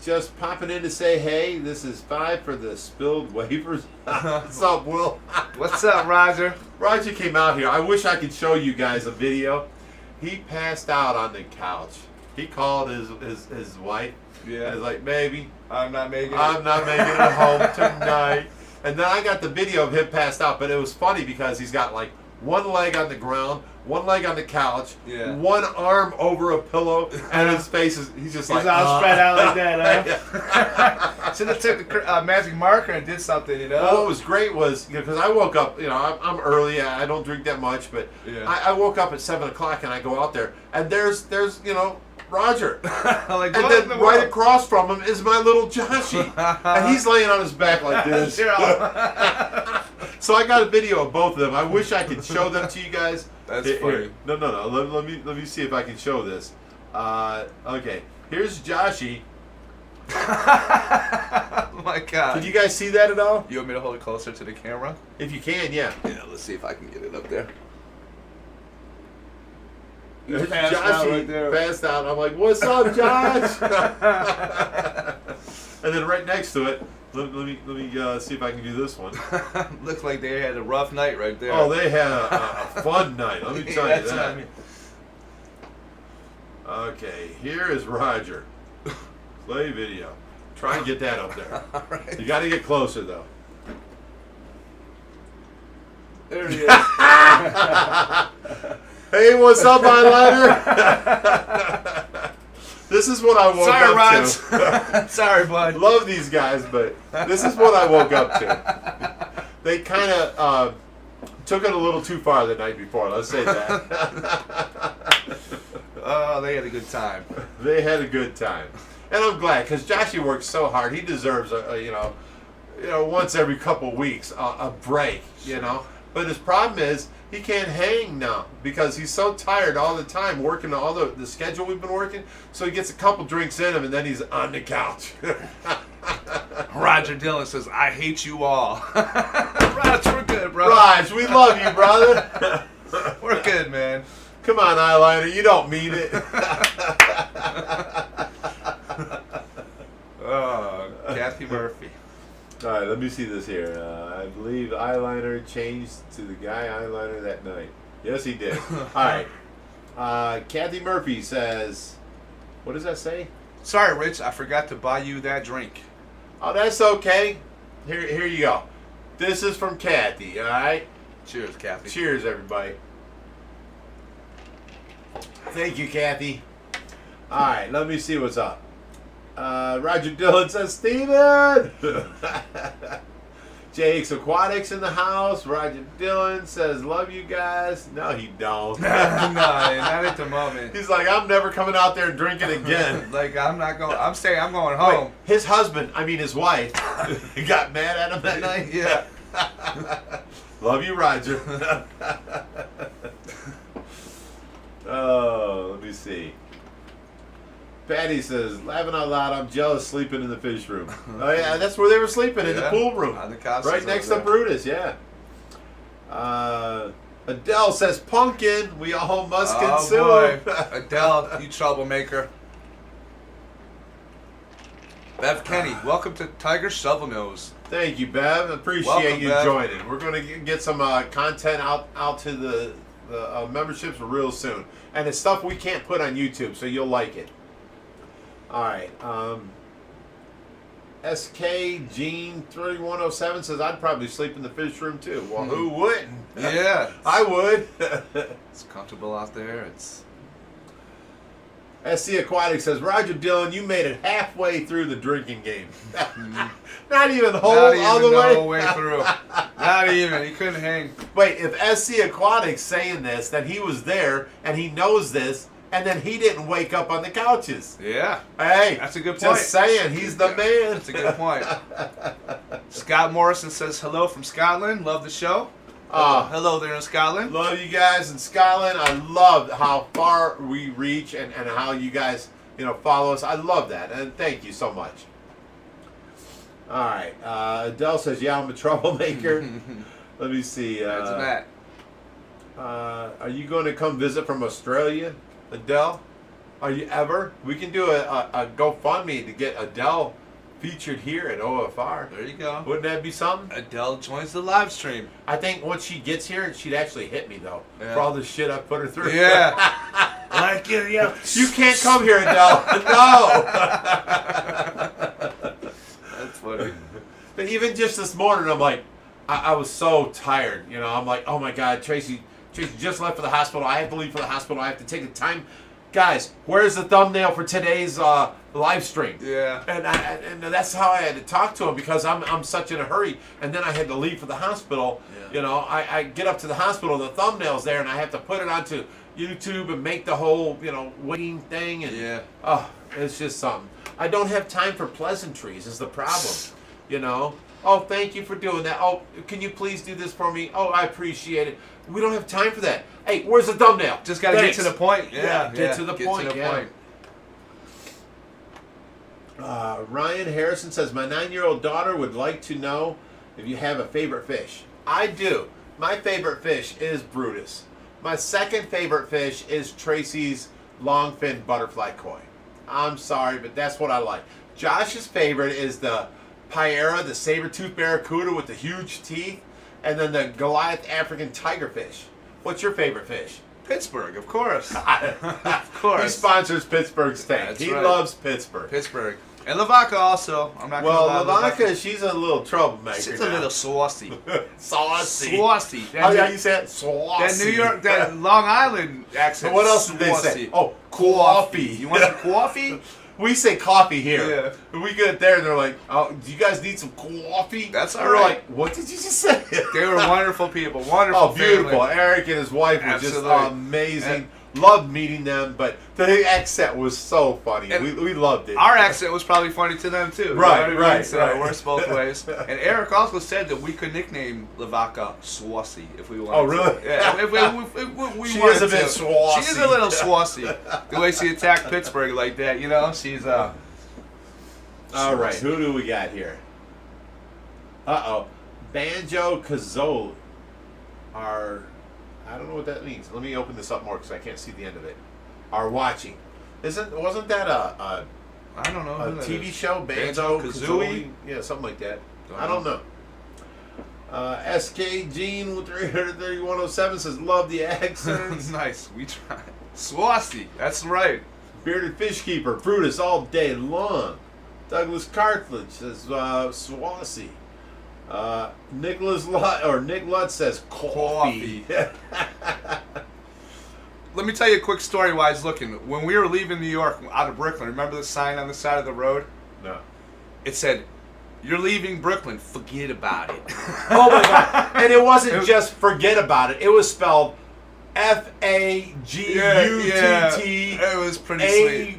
S2: just popping in to say hey. This is 5 for the spilled wafers. What's up, Will?
S1: What's up, Roger?
S2: Roger came out here. I wish I could show you guys a video. He passed out on the couch. He called his wife.
S1: Yeah.
S2: He's like, baby,
S1: I'm not making it.
S2: I'm not making it home tonight. And then I got the video of him passed out, but it was funny because he's got like one leg on the ground, one leg on the couch,
S1: Yeah.
S2: one arm over a pillow, and his face is, he's just like,
S1: He's all spread out like that,
S2: Yeah.
S1: huh? Should have took the magic marker and did something, you know?
S2: Well, what was great was, because I woke up, I'm early, I don't drink that much, but
S1: Yeah.
S2: I woke up at 7 o'clock and I go out there, and there's Roger.
S1: Like,
S2: And
S1: what
S2: then
S1: in the
S2: right
S1: world?
S2: across from him is my little Joshy. And he's laying on his back like this.
S1: You're all-
S2: So I got a video of both of them. I wish I could show them to you guys.
S1: That's
S2: Here-
S1: funny.
S2: here. No. Let me see if I can show this. Okay. Here's Joshy.
S1: Oh my God.
S2: Can you guys see that at all?
S1: You want me to hold it closer to the camera?
S2: If you can, yeah.
S1: Yeah, let's see if I can get it up there.
S2: There's
S1: passed out right there.
S2: passed out. I'm like, what's up, Josh? And then right next to it, let me see if I can do this one.
S1: Looks like they had a rough night right there.
S2: Oh, they had a fun night. Let me tell you
S1: That's what
S2: that.
S1: I mean.
S2: Okay, here is Roger. Play video. Try and get that up there.
S1: All right.
S2: You got to get closer though.
S1: There he is.
S2: Hey, what's up, eyeliner? This is what I woke
S1: Sorry,
S2: up
S1: Rod.
S2: to.
S1: Sorry, bud.
S2: Love these guys, but this is what I woke up to. They kind of took it a little too far the night before. Let's say that.
S1: Oh, they had a good time.
S2: They had a good time, and I'm glad because Joshy works so hard. He deserves once every couple weeks a break. But his problem is he can't hang now because he's so tired all the time working all the schedule we've been working. So he gets a couple drinks in him and then he's on the couch.
S1: Roger Dillon says, "I hate you all." Raj, we're good, bro.
S2: Raj, we love you, brother.
S1: We're good, man.
S2: Come on, eyeliner, you don't mean it.
S1: Oh, Kathy Murphy.
S2: All right, let me see this here. I believe eyeliner changed to the guy eyeliner that night. Yes, he did. All right. Kathy Murphy says, what does that say?
S1: Sorry, Rich, I forgot to buy you that drink.
S2: Oh, that's okay. Here you go. This is from Kathy, all right?
S1: Cheers, Kathy.
S2: Cheers, everybody. Thank you, Kathy. All right, let me see what's up. Roger Dillon says, Steven! Jake's Aquatics in the house. Roger Dillon says, love you guys. No, he don't.
S1: No, not at the moment.
S2: He's like, I'm never coming out there drinking again.
S1: Like, I'm not going. I'm saying I'm going home.
S2: Wait, his husband, I mean his wife, got mad at him that night?
S1: Yeah.
S2: Love you, Roger. Oh, let me see. Patty says, laughing out loud, I'm jealous sleeping in the fish room. Oh, yeah, that's where they were sleeping, in the pool room.
S1: On the couch.
S2: Right next to Brutus, yeah. Adele says, pumpkin, we all must consume.
S1: Boy. Adele, you troublemaker. Bev Kenny, welcome to Tiger Shovel Nose.
S2: Thank you, Bev. Appreciate
S1: Welcome,
S2: you
S1: Bev.
S2: joining. We're going to get some content out to the memberships real soon. And it's stuff we can't put on YouTube, so you'll like it. All right. SK Gene 3107 says, I'd probably sleep in the fish room too. Well, who wouldn't?
S1: Yeah.
S2: I would.
S1: It's comfortable out there. It's.
S2: SC Aquatic says, Roger Dillon, you made it halfway through the drinking game. Not even all the way
S1: through. Not even. He couldn't hang.
S2: Wait, if SC Aquatic's saying this, then he was there and he knows this, and then he didn't wake up on the couches.
S1: Yeah.
S2: Hey,
S1: that's a good point.
S2: Just saying, he's the man.
S1: That's a good point. Scott Morrison says hello from Scotland. Love the show. Hello there in Scotland.
S2: Love you guys in Scotland. I love how far we reach and how you guys follow us. I love that, and thank you so much. All right. Adele says, yeah, I'm a troublemaker. Let me see.
S1: That's that.
S2: Are you going to come visit from Australia, Adele? Are you ever? We can do a GoFundMe to get Adele featured here at OFR.
S1: There you go.
S2: Wouldn't that be something?
S1: Adele joins the live stream. I
S2: think once she gets here, she'd actually hit me, though, for all the shit I put her through.
S1: Yeah. Like, yeah.
S2: You can't come here, Adele. No.
S1: That's funny.
S2: But even just this morning, I'm like, I was so tired. I'm like, oh my God, Tracy just left for the hospital. I have to leave for the hospital. I have to take the time. Guys, where's the thumbnail for today's live stream?
S1: Yeah.
S2: And that's how I had to talk to him, because I'm such in a hurry. And then I had to leave for the hospital. Yeah. I get up to the hospital, the thumbnail's there, and I have to put it onto YouTube and make the whole, waiting thing. And,
S1: yeah.
S2: Oh, it's just something. I don't have time for pleasantries is the problem, Oh, thank you for doing that. Oh, can you please do this for me? Oh, I appreciate it. We don't have time for that. Hey, where's the thumbnail?
S1: Just got to get to the point.
S2: Yeah, get to the point. Ryan Harrison says, my 9-year-old daughter would like to know if you have a favorite fish. I do. My favorite fish is Brutus. My second favorite fish is Tracy's longfin butterfly koi. I'm sorry, but that's what I like. Josh's favorite is the Pyera, the saber-toothed barracuda with the huge teeth, and then the Goliath African tigerfish. What's your favorite fish?
S1: Pittsburgh, of course. Of course.
S2: He sponsors Pittsburgh Steak.
S1: That's
S2: he
S1: right.
S2: loves Pittsburgh.
S1: Pittsburgh. And Lavaca also. I'm not
S2: Well, Lavaca, she's a little troublemaker.
S1: She's a little saucy.
S2: Saucy.
S1: Saucy.
S2: Oh, yeah, you said saucy.
S1: That New York, that Long Island accent.
S2: So what else did they say? Oh, coffee.
S1: You want some coffee?
S2: We say coffee here.
S1: Yeah.
S2: When we get there, they're like, "Oh, do you guys need some coffee?"
S1: That's all
S2: We're
S1: right.
S2: like, "What did you just say?"
S1: They were wonderful people. Wonderful.
S2: Oh, beautiful.
S1: Family.
S2: Eric and his wife were
S1: Absolutely.
S2: just amazing. Loved meeting them, but the accent was so funny. We loved it.
S1: Our accent was probably funny to them too.
S2: Right,
S1: you know what I mean?
S2: right,
S1: So
S2: right.
S1: it works both ways. And Eric also said that we could nickname Lavaca Swassy if we wanted.
S2: Oh, really?
S1: To. Yeah, if we
S2: She
S1: wanted
S2: is a bit
S1: to.
S2: swassy.
S1: She is a little swassy. The way she attacked Pittsburgh like that, she's
S2: All right, who do we got here? Banjo Kazooie. I don't know what that means. Let me open this up more because I can't see the end of it. Are watching. Wasn't that a
S1: I don't know
S2: a
S1: who that
S2: TV
S1: is.
S2: show? Banjo Kazooie? Yeah, something like that. I don't know. SK Gene with 33107 says, love the accents.
S1: Nice. We tried. Swassy. That's right.
S2: Bearded Fish Keeper, Brutus all day long. Douglas Cartledge says, Swassy. Nick Lutz says, coffee.
S1: Let me tell you a quick story while I was looking. When we were leaving New York out of Brooklyn, remember the sign on the side of the road?
S2: No.
S1: It said, You're leaving Brooklyn. Forget about it.
S2: Oh my God! And it wasn't just forget about it. It was spelled F-A-G-U-T-T.
S1: It was pretty sweet.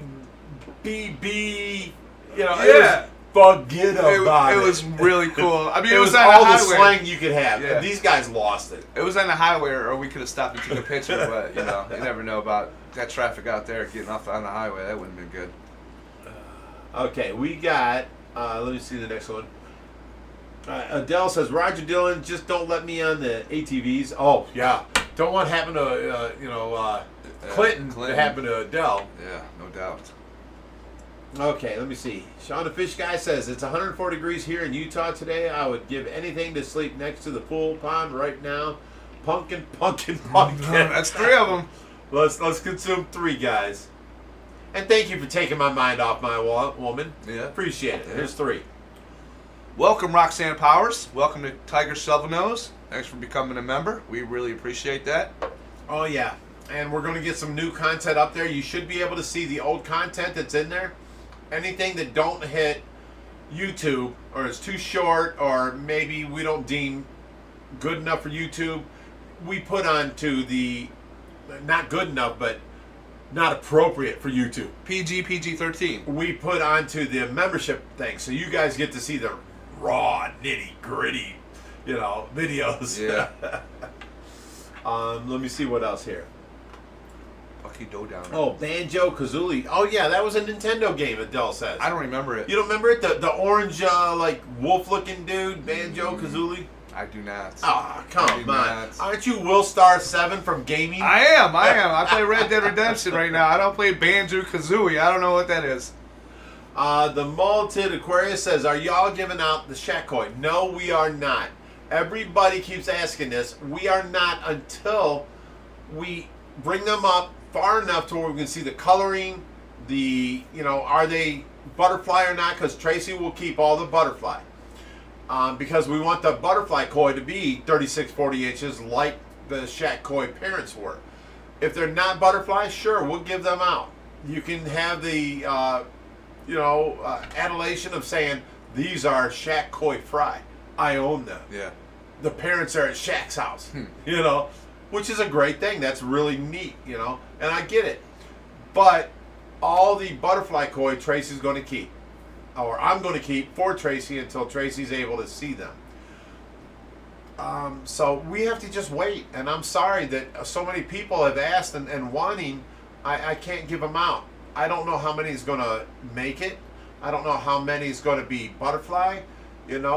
S2: A-B-B. You know,
S1: Yeah.
S2: it was forget about it.
S1: It was really cool. I mean,
S2: It was
S1: on
S2: all the
S1: highway.
S2: slang you could have.
S1: Yeah.
S2: And these guys lost it.
S1: It was on the highway, or we could have stopped and took a picture, but, you know, you never know about that traffic out there getting off on the highway. That wouldn't have been good.
S2: Okay, we got, let me see the next one. Adele says, Roger Dillon, just don't let me on the ATVs. Oh, yeah. Don't want to happen to, Clinton to happen to Adele.
S1: Yeah, no doubt.
S2: Okay, let me see. Sean the Fish Guy says, it's 104 degrees here in Utah today. I would give anything to sleep next to the pool pond right now. Pumpkin.
S1: That's 3 of them.
S2: Let's consume 3, guys. And thank you for taking my mind off my woman.
S1: Yeah.
S2: Appreciate it. Here's 3.
S1: Welcome, Roxanne Powers. Welcome to Tiger Shovelnose. Thanks for becoming a member. We really appreciate that.
S2: Oh, yeah. And we're going to get some new content up there. You should be able to see the old content that's in there. Anything that don't hit YouTube or is too short or maybe we don't deem good enough for YouTube, we put onto the, not good enough, but not appropriate for YouTube.
S1: PG-13.
S2: We put onto the membership thing. So you guys get to see the raw, nitty-gritty, videos.
S1: Yeah.
S2: Let me see what else here.
S1: Bucky Dodown.
S2: Oh, Banjo-Kazooie. Oh, yeah, that was a Nintendo game, Adele says.
S1: I don't remember it.
S2: You don't remember it? The orange, wolf-looking dude, Banjo-Kazooie?
S1: I do not.
S2: Oh, come on.
S1: Not.
S2: Aren't you Will Star 7 from gaming?
S1: I am. I play Red Dead Redemption right now. I don't play Banjo-Kazooie. I don't know what that is.
S2: The Malted Aquarius says, are y'all giving out the Shack coin? No, we are not. Everybody keeps asking this. We are not until we bring them up far enough to where we can see the coloring, are they butterfly or not? Because Tracy will keep all the butterfly. Because we want the butterfly koi to be 36-40 inches like the Shack koi parents were. If they're not butterfly, sure, we'll give them out. You can have the, adulation of saying, these are Shack koi fry. I own them.
S1: Yeah.
S2: The parents are at Shack's house, which is a great thing. That's really neat, and I get it. But all the butterfly koi Tracy's going to keep, or I'm going to keep for Tracy until Tracy's able to see them. So we have to just wait, and I'm sorry that so many people have asked and wanting. I can't give them out. I don't know how many is going to make it. I don't know how many is going to be butterfly,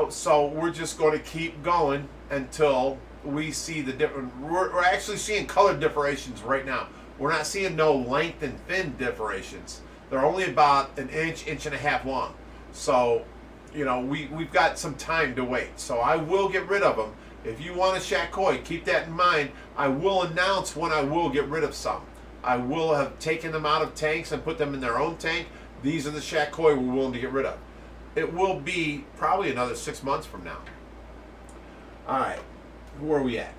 S2: so we're just going to keep going until we see the different. We're actually seeing color differentiations right now. We're not seeing no length and fin differentiations. They're only about an inch and a half long. So, we've got some time to wait. So I will get rid of them. If you want a Shack koi, keep that in mind. I will announce when I will get rid of some. I will have taken them out of tanks and put them in their own tank. These are the Shack koi we're willing to get rid of. It will be probably another 6 months from now. All right. Where are we at?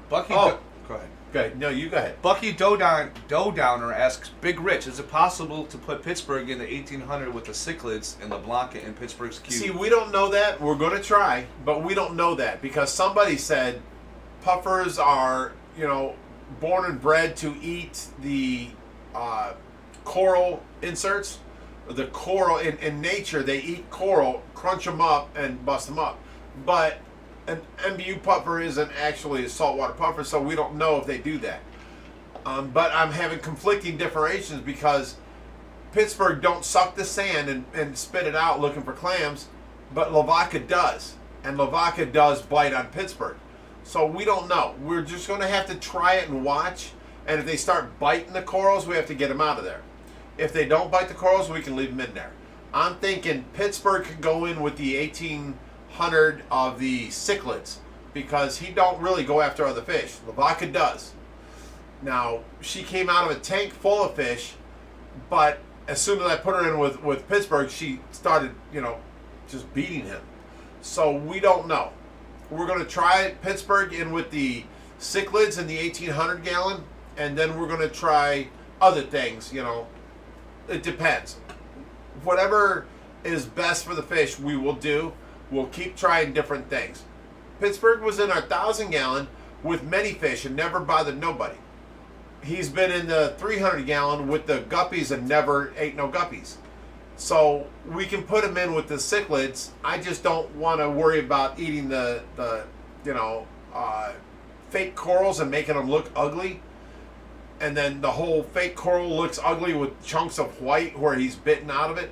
S1: Bucky.
S2: Oh.
S1: Go ahead.
S2: Okay, no, you go ahead.
S1: Bucky Downer asks, Big Rich, is it possible to put Pittsburgh in the 1800 with the cichlids and LaBlanca in Pittsburgh's cube?
S2: See, we don't know that. We're going to try, but we don't know that because somebody said puffers are, born and bred to eat the coral inserts. The coral, in nature, they eat coral, crunch them up, and bust them up. But an MBU puffer isn't actually a saltwater puffer, so we don't know if they do that. But I'm having conflicting differentiations because Pittsburgh don't suck the sand and spit it out looking for clams, but Lavaca does. And Lavaca does bite on Pittsburgh. So we don't know. We're just going to have to try it and watch. And if they start biting the corals, we have to get them out of there. If they don't bite the corals, we can leave them in there. I'm thinking Pittsburgh could go in with the 1800 of the cichlids because he don't really go after other fish. Lavaca does. Now, she came out of a tank full of fish, but as soon as I put her in with Pittsburgh, she started, just beating him. So we don't know. We're going to try Pittsburgh in with the cichlids in the 1800 gallon, and then we're going to try other things, it depends. Whatever is best for the fish, we will do. We'll keep trying different things. Pittsburgh was in our 1,000-gallon with many fish and never bothered nobody. He's been in the 300-gallon with the guppies and never ate no guppies. So we can put him in with the cichlids. I just don't want to worry about eating the fake corals and making them look ugly. And then the whole fake coral looks ugly with chunks of white where he's bitten out of it.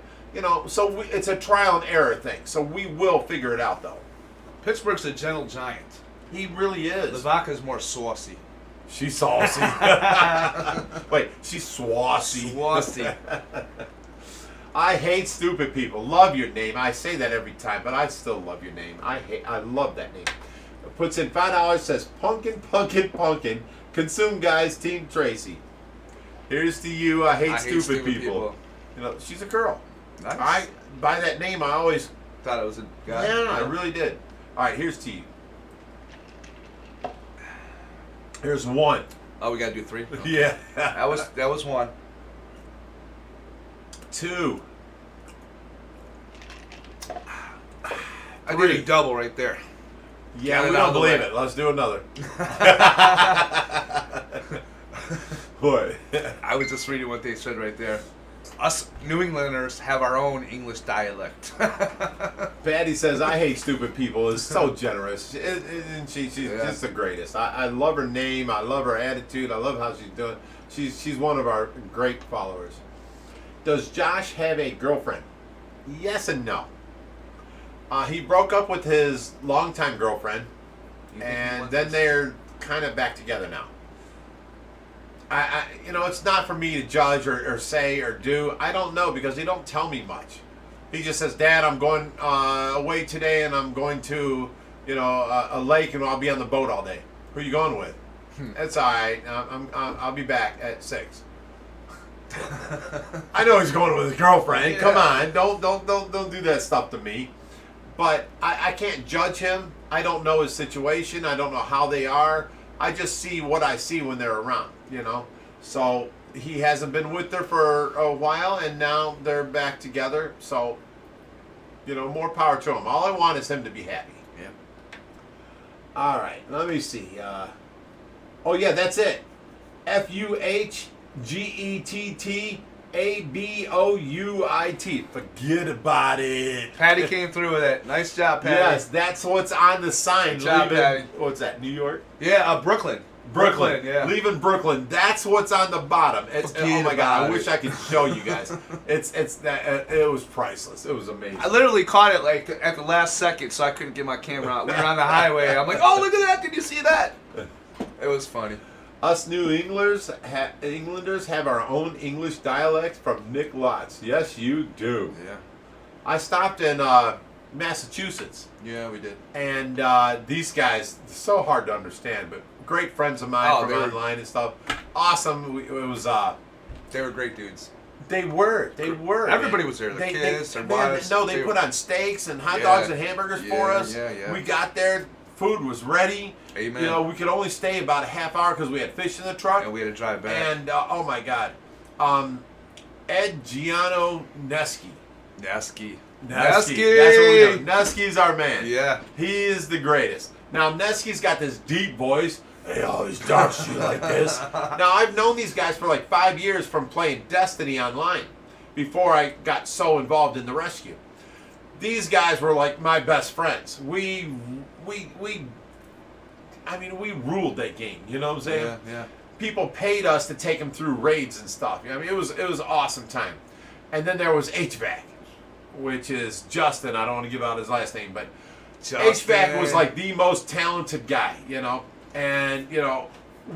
S2: So it's a trial and error thing. So we will figure it out, though.
S1: Pittsburgh's a gentle giant.
S2: He really is.
S1: Lavaca's more saucy.
S2: She's saucy. Wait, she's swassy.
S1: Swassy.
S2: I hate stupid people. Love your name. I say that every time, but I still love your name. I love that name. Puts in $5, says pumpkin, pumpkin, pumpkin. Consume guys, Team Tracy. Here's to you. I hate stupid people. She's a girl.
S1: Nice.
S2: By that name, I always
S1: thought it was a guy.
S2: Yeah, I really did. All right, here's to you. Here's one.
S1: Oh, we gotta do 3. Okay.
S2: Yeah.
S1: that was 1.
S2: 2.
S1: I did a double right there.
S2: Yeah,
S1: Got
S2: we
S1: it out
S2: don't
S1: of the
S2: believe
S1: way.
S2: it. Let's do another. What?
S1: I was just reading what they said right there. Us New Englanders have our own English dialect.
S2: Patty says, I hate stupid people. Is so generous. And she's just the greatest. I love her name. I love her attitude. I love how she's doing. She's one of our great followers. Does Josh have a girlfriend? Yes and no. He broke up with his longtime girlfriend, and then they're kind of back together now. It's not for me to judge or say or do. I don't know because he don't tell me much. He just says, Dad, I'm going away today, and I'm going to, a lake, and I'll be on the boat all day. Who are you going with? That's all right. I'll be back at 6. I know he's going with his girlfriend.
S1: Yeah.
S2: Come on, don't do that stuff to me. But I can't judge him. I don't know his situation. I don't know how they are. I just see what I see when they're around, So he hasn't been with her for a while, and now they're back together. So, more power to him. All I want is him to be happy.
S1: Yeah.
S2: All right, let me see. Oh, yeah, that's it. FUHGETTABOUIT. Forget about it.
S1: Patty came through with it. Nice job, Patty.
S2: Yes, that's what's on the sign.
S1: Good job, Patty.
S2: What's that, New York?
S1: Yeah, Brooklyn.
S2: Brooklyn,
S1: yeah.
S2: Leaving Brooklyn. That's what's on the bottom. Oh my God! I wish I could show you guys. It was priceless. It was amazing.
S1: I literally caught it like at the last second, so I couldn't get my camera out. We were on the highway. I'm like, oh, look at that! Did you see that? It was funny.
S2: Us New Englanders have our own English dialect from Nick Lotz. Yes, you do.
S1: Yeah.
S2: I stopped in Massachusetts.
S1: Yeah, we did.
S2: And these guys, so hard to understand, but great friends of mine from online and stuff. Awesome. It was.
S1: They were great dudes.
S2: They were.
S1: Everybody was there. Their kids, their wives.
S2: They put on steaks and hot dogs and hamburgers for us.
S1: Yeah.
S2: We got there. Food was ready.
S1: Amen.
S2: We could only stay about a half hour because we had fish in the truck.
S1: And we had to drive back.
S2: And oh my God, Ed Giano Neski.
S1: Neski.
S2: That's what we do. Neski's our man.
S1: Yeah.
S2: He is the greatest. Now, Neski's got this deep voice. Hey, always talk shit like this. Now, I've known these guys for like 5 years from playing Destiny online before I got so involved in the rescue. These guys were like my best friends. We ruled that game. You know what I'm saying?
S1: Yeah.
S2: People paid us to take them through raids and stuff. It was an awesome time. And then there was HVAC, which is Justin. I don't want to give out his last name, but
S1: Justin.
S2: HVAC was like the most talented guy, And,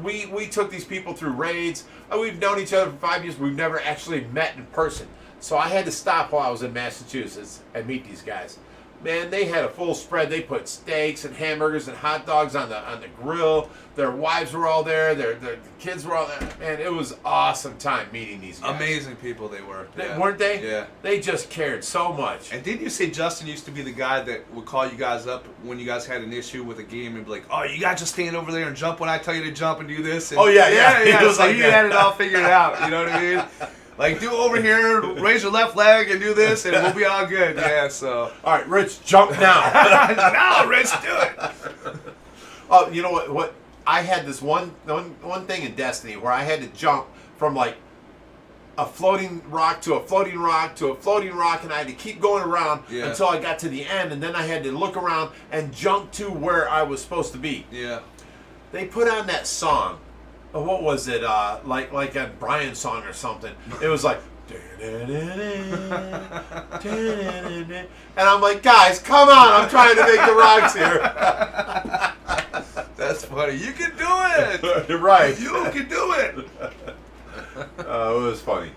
S2: we took these people through raids. We've known each other for 5 years. We've never actually met in person. So I had to stop while I was in Massachusetts and meet these guys. Man, they had a full spread. They put steaks and hamburgers and hot dogs on the grill. Their wives were all there. Their kids were all there. Man, it was awesome time meeting these guys.
S1: Amazing people they were.
S2: Weren't they?
S1: Yeah.
S2: They just cared so much.
S1: And didn't you say Justin used to be the guy that would call you guys up when you guys had an issue with a game and be like, oh, you guys just stand over there and jump when I tell you to jump and do this? And
S2: Oh, yeah.
S1: Yeah.
S2: He was
S1: so
S2: like
S1: he
S2: that.
S1: had it all figured out. You know what I mean? Like, do over here, raise your left leg, and do this, and we'll be all good. Yeah, so.
S2: All right, Rich, jump now.
S1: No, Rich, do it.
S2: Oh, you know what? I had this one thing in Destiny where I had to jump from like a floating rock to a floating rock to a floating rock, and I had to keep going around until I got to the end, and then I had to look around and jump to where I was supposed to be.
S1: Yeah.
S2: They put on that song. What was it? Like a Brian song or something. It was like. And I'm like, guys, come on! I'm trying to make the rocks here.
S1: That's funny. You can do it.
S2: You're right.
S1: You can do it.
S2: It was funny.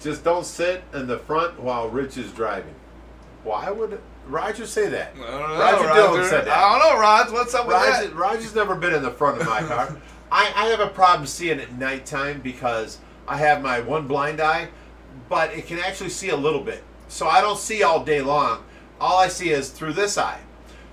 S2: Just don't sit in the front while Rich is driving. Why would Roger say that?
S1: I don't know,
S2: Roger Dillon said that.
S1: I don't know, Rod. What's up with that?
S2: Roger's never been in the front of my car. I have a problem seeing at nighttime because I have my one blind eye, but it can actually see a little bit. So I don't see all day long. All I see is through this eye.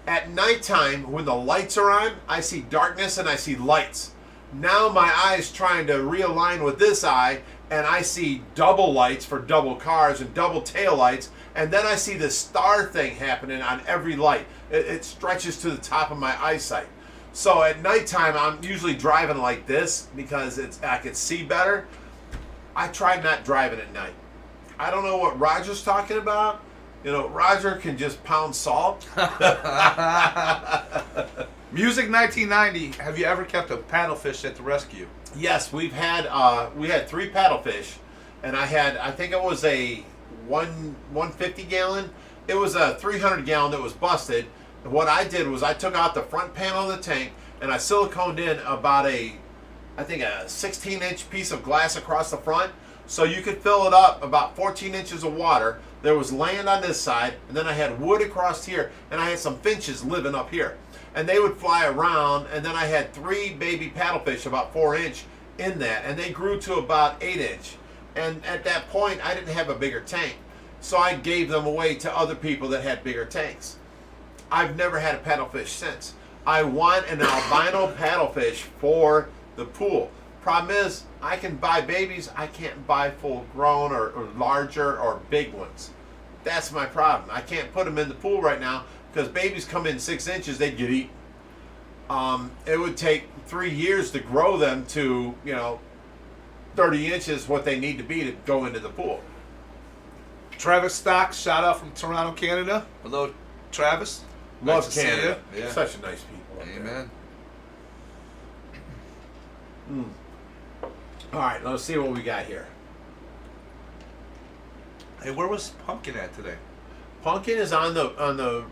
S2: At nighttime, when the lights are on, I see darkness and I see lights. Now my eye is trying to realign with this eye, and I see double lights for double cars and double tail lights, and then I see this star thing happening on every light. It stretches to the top of my eyesight. So at nighttime, I'm usually driving like this because I can see better. I try not driving at night. I don't know what Roger's talking about. You know, Roger can just pound salt.
S1: Music 1990. Have you ever kept a paddlefish at the rescue?
S2: Yes, we had 3 paddlefish, and I think it was a 150 gallon. It was a 300 gallon that was busted. And what I did was I took out the front panel of the tank and I siliconed in about I think a 16-inch piece of glass across the front, so you could fill it up about 14 inches of water. There was land on this side, and then I had wood across here, and I had some finches living up here. And they would fly around, and then I had 3 baby paddlefish about 4-inch in that, and they grew to about 8-inch. And at that point, I didn't have a bigger tank, so I gave them away to other people that had bigger tanks. I've never had a paddlefish since. I want an albino paddlefish for the pool. Problem is, I can buy babies. I can't buy full grown or larger or big ones. That's my problem. I can't put them in the pool right now because babies come in 6 inches, they'd get eaten. It would take 3 years to grow them to, 30 inches, what they need to be to go into the pool.
S1: Travis Stocks, shout out from Toronto, Canada. Hello, Travis.
S2: Love
S1: Nice to see
S2: Canada.
S1: you. Yeah.
S2: Such a nice people. Up
S1: Amen.
S2: there. All right, let's see what we got here.
S1: Hey, where was Pumpkin at today?
S2: Pumpkin is on the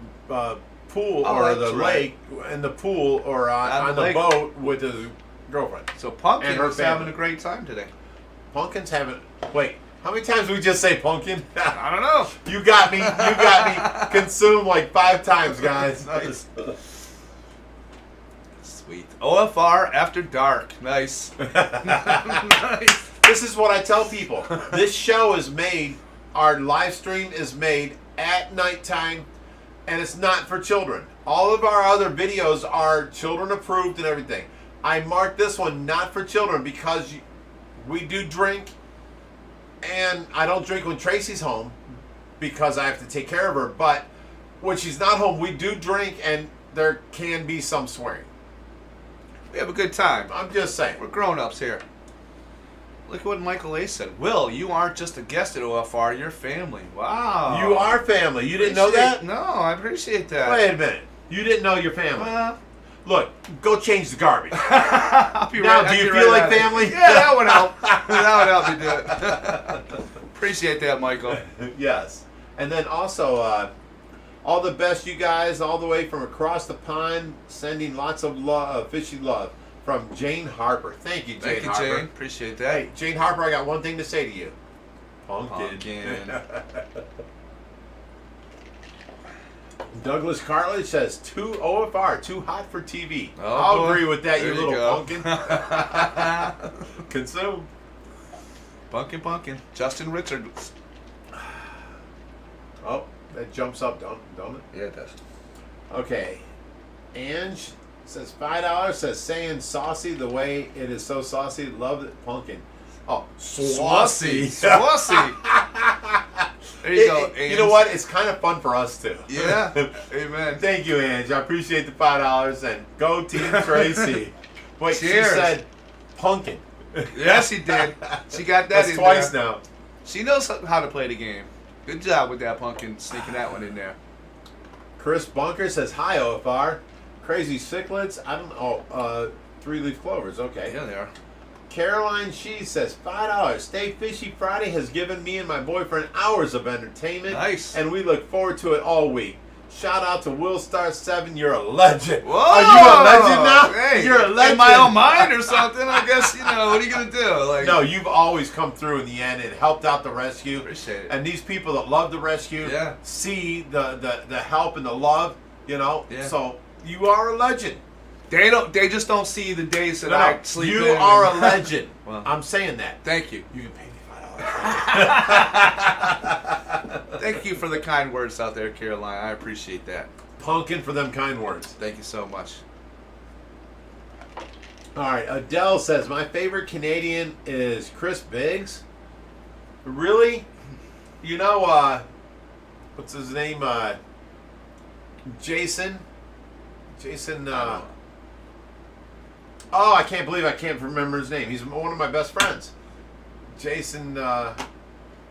S2: pool
S1: Oh,
S2: or
S1: that's
S2: the
S1: right.
S2: lake, in the pool or on the
S1: lake.
S2: boat with his girlfriend.
S1: So Pumpkin
S2: And her
S1: was having
S2: family.
S1: a great time today.
S2: Pumpkin's having. Wait, how many times did we just say pumpkin?
S1: I don't know.
S2: You got me consumed like 5 times, guys.
S1: Nice. Sweet. OFR after dark. Nice. Nice.
S2: This is what I tell people. This show is made, our live stream is made at nighttime, and it's not for children. All of our other videos are children approved and everything. I marked this one not for children because we do drink, and I don't drink when Tracy's home because I have to take care of her, but when she's not home, we do drink, and there can be some swearing.
S1: We have a good time.
S2: I'm just saying.
S1: We're grown-ups here. Look at what Michael A. said. Will, you aren't just a guest at OFR, you're family. Wow.
S2: You are family. You didn't know that?
S1: No, I appreciate that.
S2: Wait a minute. You didn't know your family. Look, go change the garbage.
S1: I'll be
S2: Now,
S1: right,
S2: do you
S1: I'll be
S2: feel
S1: right
S2: like
S1: at it.
S2: family?
S1: Yeah, that would help. That would help me do it. Appreciate that, Michael.
S2: Yes. And then also, all the best, you guys, all the way from across the pond, sending lots of love, fishy love from Jane Harper. Thank you, Jane
S1: Thank you,
S2: Harper.
S1: Jane. Appreciate that.
S2: Hey, Jane Harper, I got one thing to say to you. Pumpkin.
S1: Pumpkin.
S2: Douglas Cartledge says, too OFR, too hot for TV.
S1: Oh,
S2: I'll
S1: boy.
S2: agree with that,
S1: There
S2: you
S1: you
S2: little
S1: go.
S2: pumpkin. Consume.
S1: Pumpkin. Justin Richards.
S2: Oh, that jumps up, don't it?
S1: Yeah, it does.
S2: Okay. Ange says $5, says saying saucy the way it is so saucy. Love it, pumpkin. Oh, Swassy.
S1: There you go, Ange.
S2: You know what? It's kind of fun for us too.
S1: Yeah. Amen.
S2: Thank you, Ange. I appreciate the $5 and go Team Tracy. Wait,
S1: Cheers.
S2: she said pumpkin.
S1: Yeah, she did. She got that
S2: That's
S1: in
S2: twice
S1: there.
S2: now.
S1: She knows how to play the game. Good job with that pumpkin, sneaking that one in there.
S2: Chris Bunker says hi, OFR. Crazy cichlids. I don't know. 3-leaf clovers. Okay.
S1: Yeah, they are.
S2: Caroline She says $5. Stay Fishy Friday has given me and my boyfriend hours of entertainment.
S1: Nice.
S2: And we look forward to it all week. Shout out to Will Star 7. You're a legend.
S1: Whoa!
S2: Are you a legend now?
S1: Hey,
S2: You're a legend.
S1: in my own mind or something. I guess what are you gonna do? Like,
S2: No, you've always come through in the end and helped out the rescue.
S1: Appreciate it.
S2: And these people that love the rescue see the help and the love.
S1: Yeah.
S2: So you are a legend.
S1: They don't. They just don't see the days that I sleep.
S2: You
S1: in
S2: are
S1: and-
S2: a legend.
S1: Well,
S2: I'm saying that.
S1: thank you.
S2: You can pay me $5.
S1: Thank you for the kind words out there, Caroline. I appreciate that.
S2: Pumpkin for them kind words.
S1: Thank you so much.
S2: All right, Adele says my favorite Canadian is Chris Biggs. Really? What's his name? Jason. I can't believe I can't remember his name. He's one of my best friends. Jason.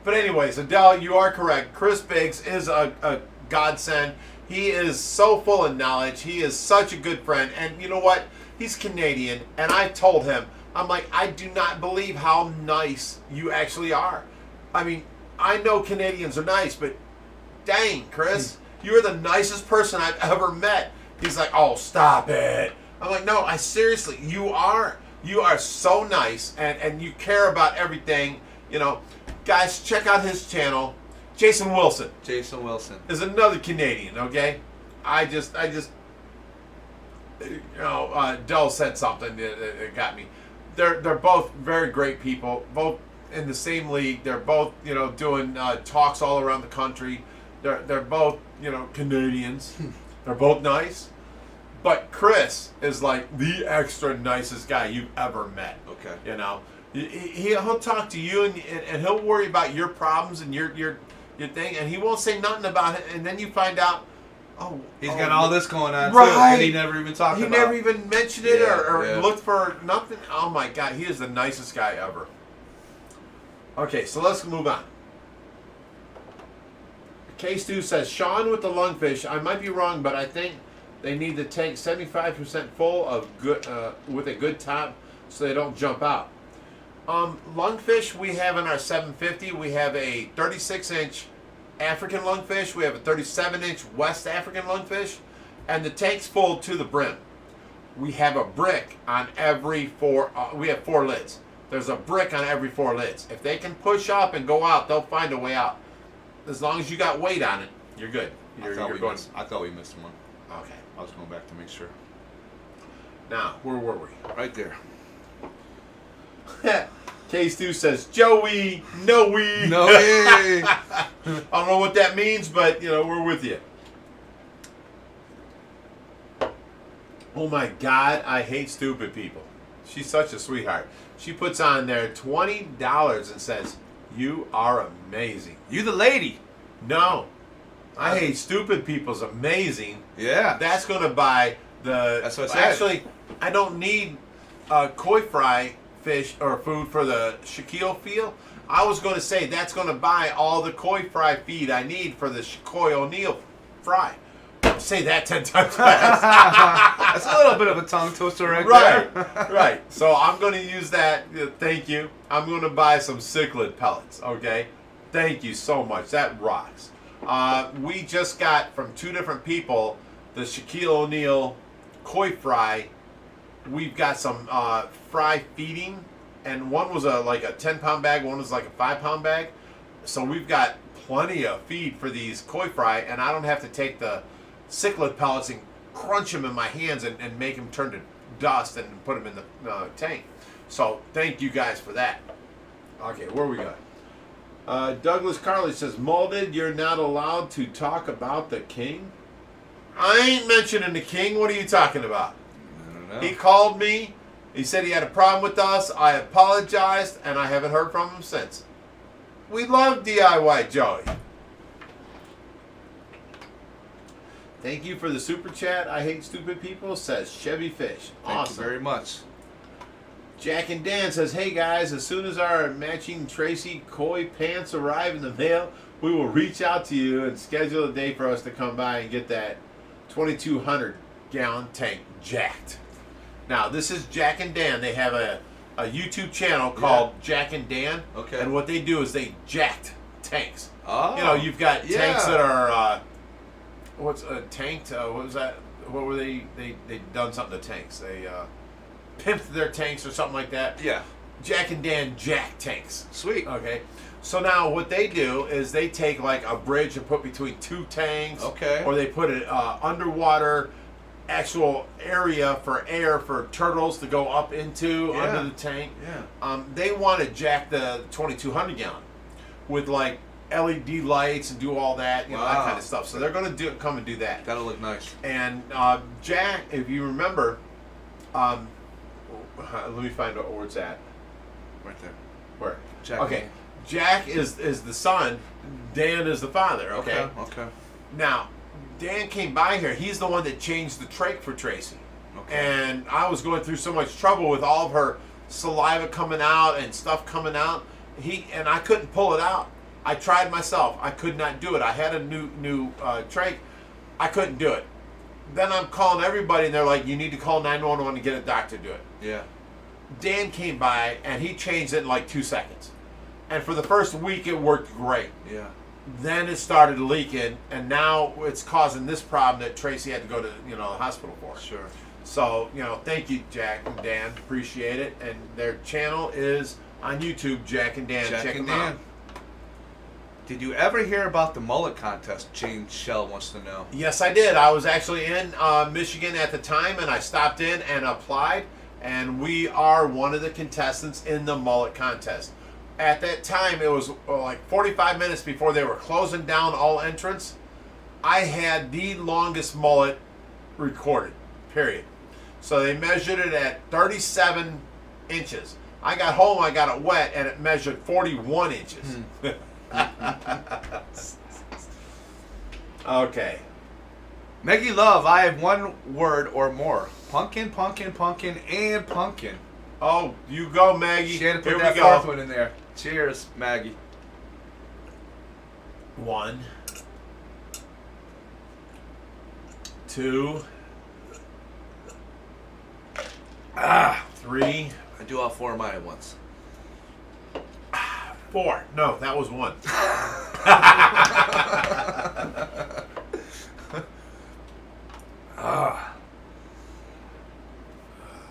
S2: But anyways, Adele, you are correct. Chris Biggs is a godsend. He is so full of knowledge. He is such a good friend. And you know what? He's Canadian. And I told him, I'm like, I do not believe how nice you actually are. I mean, I know Canadians are nice, but dang, Chris, you're the nicest person I've ever met. He's like, oh, stop it. I'm like, no, I seriously, you are so nice and you care about everything. Guys, check out his channel. Jason Wilson is another Canadian, okay? Dell said something that got me. They're both very great people, both in the same league. They're both, doing talks all around the country. They're both, Canadians. They're both nice. But Chris is like the extra nicest guy you've ever met.
S1: Okay.
S2: He'll talk to you and he'll worry about your problems and your thing, and he won't say nothing about it. And then you find out,
S1: he's got all this going on
S2: right.
S1: too, and he never even talked about it.
S2: He never even mentioned it or looked for nothing. Oh my God, he is the nicest guy ever. Okay, so let's move on. K-Stu says, Sean with the lungfish, I might be wrong, but I think they need the tank 75% full of good with a good top so they don't jump out. Lungfish we have in our 750. We have a 36-inch African lungfish. We have a 37-inch West African lungfish. And the tank's full to the brim. We have a brick on every we have 4 lids. There's a brick on every 4 lids. If they can push up and go out, they'll find a way out. As long as you got weight on it, you're good.
S1: I thought we missed one.
S2: Okay.
S1: I was going back to make sure.
S2: Now, where were we?
S1: Right there.
S2: K-Stu says, Joey, no we.
S1: No way.
S2: I don't know what that means, but, we're with you. Oh my God, I hate stupid people. She's such a sweetheart. She puts on there $20 and says, you are amazing.
S1: You the lady.
S2: No. I hate stupid people's amazing.
S1: Yeah.
S2: That's going to buy the...
S1: That's what I said.
S2: Actually, I don't need koi fry fish or food for the Shaquille feel. I was going to say that's going to buy all the koi fry feed I need for the Shaquille O'Neal fry. Say that 10 times fast.
S1: That's a little bit of a tongue twister right there.
S2: Right. So I'm going to use that. Thank you. I'm going to buy some cichlid pellets. Okay. Thank you so much. That rocks. We just got from 2 different people the Shaquille O'Neal koi fry. We've got some fry feeding, and one was like a 10-pound bag, one was like a 5-pound bag. So we've got plenty of feed for these koi fry, and I don't have to take the cichlid pellets and crunch them in my hands and make them turn to dust and put them in the tank. So thank you guys for that. Okay, where we go? Douglas Carley says, Molded, you're not allowed to talk about the king? I ain't mentioning the king. What are you talking about?
S1: I don't know.
S2: He called me He said he had a problem with us. I apologized, and I haven't heard from him since. We love DIY Joey. Thank you for the super chat. I hate stupid people, says Chevy Fish.
S1: Thank
S2: Awesome.
S1: you very much.
S2: Jack and Dan says, hey guys, as soon as our matching Tracy Koi pants arrive in the mail, we will reach out to you and schedule a day for us to come by and get that 2,200 gallon tank jacked. Now, this is Jack and Dan. They have a YouTube channel called Jack and Dan.
S1: Okay.
S2: And what they do is they jacked tanks.
S1: Oh.
S2: You know, you've got tanks that are, what's a tanked, what was that? What were they done something to tanks. They pimped their tanks or something like that.
S1: Yeah.
S2: Jack and Dan jack tanks.
S1: Sweet.
S2: Okay. So now what they do is they take like a bridge and put between two tanks.
S1: Okay.
S2: Or they put an underwater actual area for air for turtles to go up into under the tank.
S1: Yeah.
S2: They want to jack the 2,200 gallon with like LED lights and do all that, you know, that kind of stuff. So they're going to come and do that.
S1: That'll look nice.
S2: And Jack, if you remember, let me find out where it's at.
S1: Right there.
S2: Where?
S1: Jack.
S2: Okay. Jack is the son. Dan is the father. Okay.
S1: Okay.
S2: Now, Dan came by here. He's the one that changed the trach for Tracy.
S1: Okay.
S2: And I was going through so much trouble with all of her saliva coming out and stuff coming out. And I couldn't pull it out. I tried myself. I could not do it. I had a new trach. I couldn't do it. Then I'm calling everybody, and they're like, you need to call 911 to get a doctor to do it.
S1: Yeah.
S2: Dan came by, and he changed it in like 2 seconds. And for the first week, it worked great.
S1: Yeah.
S2: Then it started leaking, and now it's causing this problem that Tracy had to go to the hospital for.
S1: Sure.
S2: So, thank you, Jack and Dan. Appreciate it. And their channel is on YouTube, Jack and Dan.
S1: Jack
S2: Check
S1: and
S2: them out.
S1: Dan. Did you ever hear about the mullet contest? Jane Shell wants to know.
S2: Yes, I did. I was actually in Michigan at the time, and I stopped in and applied, and we are one of the contestants in the mullet contest. At that time, it was like 45 minutes before they were closing down all entrance. I had the longest mullet recorded, period. So they measured it at 37 inches. I got home, I got it wet, and it measured 41 inches. Okay.
S1: Maggie Love, I have one word or more. Pumpkin, pumpkin, pumpkin, and pumpkin.
S2: Oh, you go, Maggie.
S1: She had to put
S2: Here
S1: that
S2: we
S1: fourth
S2: go.
S1: one in there. Cheers, Maggie.
S2: 1, 2, 3,
S1: I do all four of mine at once.
S2: 4. No, that was 1.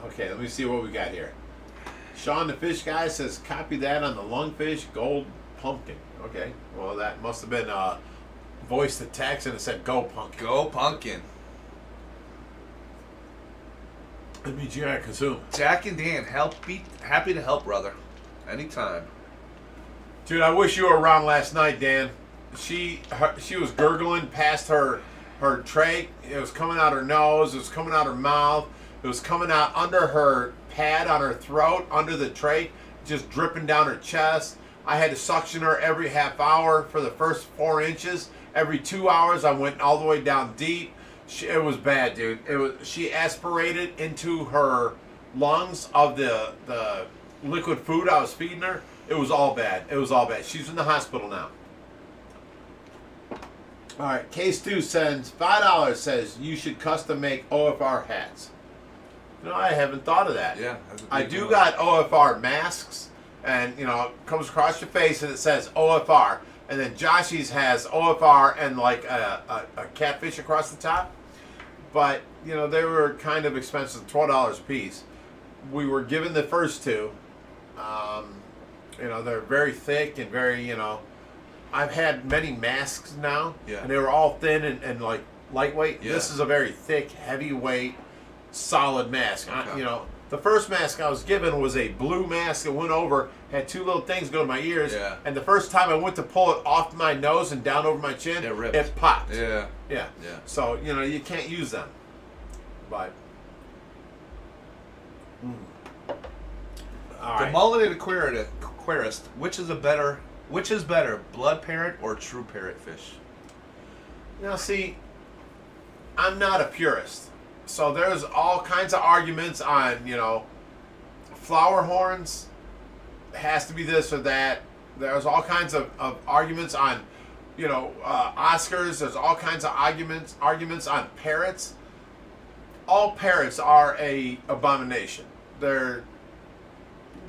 S2: Okay, let me see what we got here. Sean the Fish Guy says, copy that on the Lungfish Gold Pumpkin. Okay, well, that must have been voice to text, and it said, go pumpkin.
S1: Go pumpkin.
S2: Let me consume.
S1: Jack and Dan, happy to help, brother. Anytime.
S2: Dude, I wish you were around last night, Dan. She was gurgling past her trach. It was coming out her nose. It was coming out her mouth. It was coming out under her pad on her throat, under the trach, just dripping down her chest. I had to suction her every half hour for the first 4 inches. Every 2 hours, I went all the way down deep. It was bad, dude. She aspirated into her lungs of the liquid food I was feeding her. It was all bad. It was all bad. She's in the hospital now. All right, Case 2 sends $5, says you should custom make OFR hats. No, I haven't thought of that.
S1: Yeah.
S2: I do got OFR masks, and it comes across your face and it says OFR. And then Joshy's has OFR and like a catfish across the top. But, they were kind of expensive, $12 a piece. We were given the first two. They're very thick and very, I've had many masks now.
S1: Yeah.
S2: And they were all thin and like lightweight.
S1: Yeah.
S2: This is a very thick, heavyweight, solid mask.
S1: Okay.
S2: The first mask I was given was a blue mask that went over, had 2 little things go to my ears.
S1: Yeah.
S2: And the first time I went to pull it off my nose and down over my chin,
S1: It ripped.
S2: it popped.
S1: Yeah.
S2: Yeah.
S1: Yeah.
S2: So, you can't use them. But All
S1: The
S2: right.
S1: mulleted aquarist, which is better, blood parrot or true parrotfish?
S2: Now, see, I'm not a purist. So there's all kinds of arguments on, flower horns has to be this or that. There's all kinds of arguments on, Oscars. There's all kinds of arguments on parrots. All parrots are a abomination. They're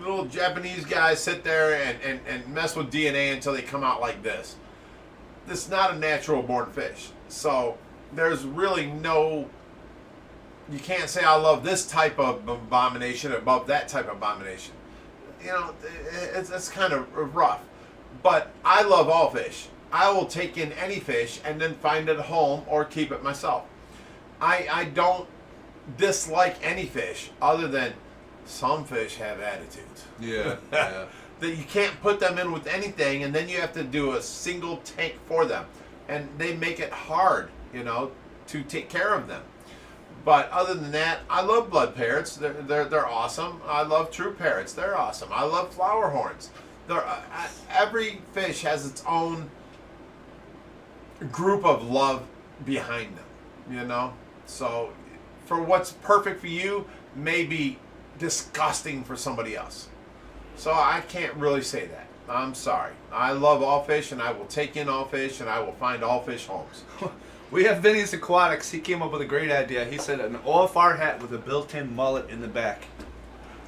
S2: little Japanese guys sit there and mess with DNA until they come out like this. This is not a natural born fish. So there's really no, you can't say I love this type of abomination above that type of abomination. It's kind of rough. But I love all fish. I will take in any fish and then find it at home or keep it myself. I don't dislike any fish other than some fish have attitudes.
S1: Yeah, yeah.
S2: That you can't put them in with anything, and then you have to do a single tank for them, and they make it hard, to take care of them. But other than that, I love blood parrots. They're awesome. I love true parrots. They're awesome. I love flower horns. Every fish has its own group of love behind them, So for what's perfect for you may be disgusting for somebody else. So I can't really say that. I'm sorry. I love all fish, and I will take in all fish, and I will find all fish homes.
S1: We have Vinny's Aquatics. He came up with a great idea. He said an OFR hat with a built-in mullet in the back.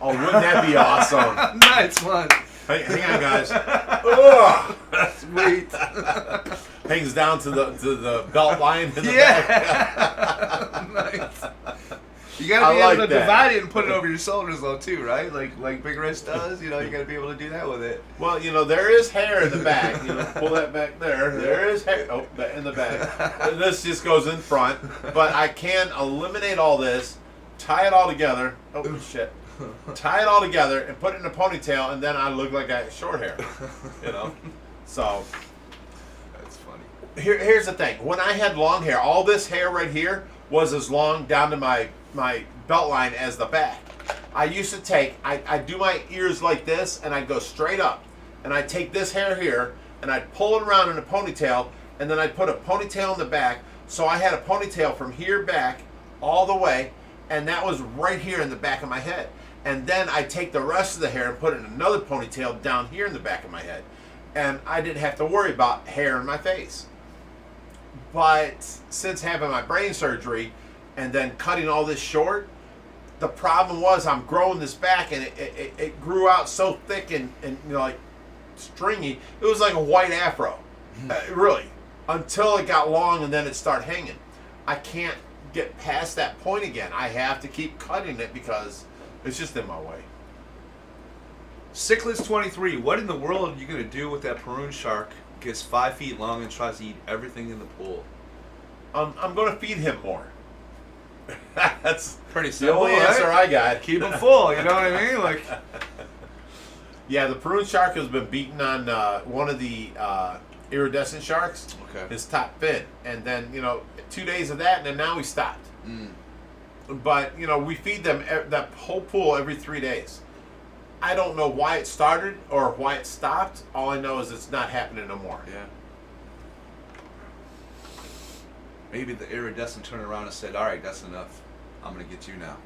S2: Oh, wouldn't that be awesome?
S1: Nice one.
S2: Hey, hang on, guys. Ugh.
S1: Sweet.
S2: Hangs down to the belt line in the
S1: Yeah. Nice. You gotta be
S2: I
S1: able
S2: like
S1: to
S2: that.
S1: divide it and put it over your shoulders though too, right? Like Big Rich does. You gotta be able to do that with it.
S2: Well, there is hair in the back. Pull that back there. There is hair. Oh, in the back. This just goes in front. But I can eliminate all this, tie it all together. Oh, shit. Tie it all together and put it in a ponytail, and then I look like I have short hair. So
S1: That's funny.
S2: here's the thing. When I had long hair, all this hair right here was as long down to my belt line as the back. I used to take, I do my ears like this, and I'd go straight up. And I'd take this hair here, and I'd pull it around in a ponytail, and then I'd put a ponytail in the back. So I had a ponytail from here back all the way, and that was right here in the back of my head. And then I'd take the rest of the hair and put it in another ponytail down here in the back of my head. And I didn't have to worry about hair in my face. But since having my brain surgery and then cutting all this short, the problem was I'm growing this back, and it grew out so thick and like stringy. It was like a white afro, really, until it got long and then it started hanging. I can't get past that point again. I have to keep cutting it because it's just in my way.
S1: Cichlids23, what in the world are you gonna do with that Peruvian shark? Gets 5 feet long and tries to eat everything in the pool.
S2: I'm going to feed him more. That's
S1: Pretty
S2: the
S1: simple,
S2: only answer
S1: right?
S2: I got.
S1: Keep him full, you know what I mean?
S2: Yeah, the Peruvian shark has been beaten on one of the iridescent sharks.
S1: Okay.
S2: His top fin, and then 2 days of that, and then now we stopped. But we feed them that whole pool every 3 days. I don't know why it started or why it stopped. All I know is it's not happening no more.
S1: Yeah. Maybe the iridescent turned around and said, "All right, that's enough. I'm gonna get you now."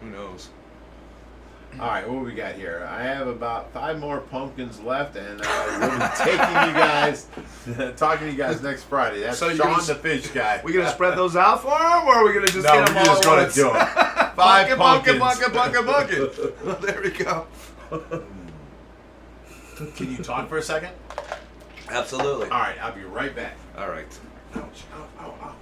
S1: Who knows?
S2: All right, what we got here? I have about 5 more pumpkins left, and I will be taking you guys, talking to you guys next Friday. That's
S1: So you're
S2: Sean
S1: gonna
S2: the fish guy.
S1: We gonna spread those out for him, or are we gonna just
S2: No,
S1: get them
S2: we're
S1: all
S2: just
S1: at
S2: going
S1: once?
S2: to do them. 5 pumpkins.
S1: Well, there we go.
S2: Can you talk for a second?
S1: Absolutely.
S2: All right, I'll be right back.
S1: All right.
S2: Ouch, ow, ow, ow.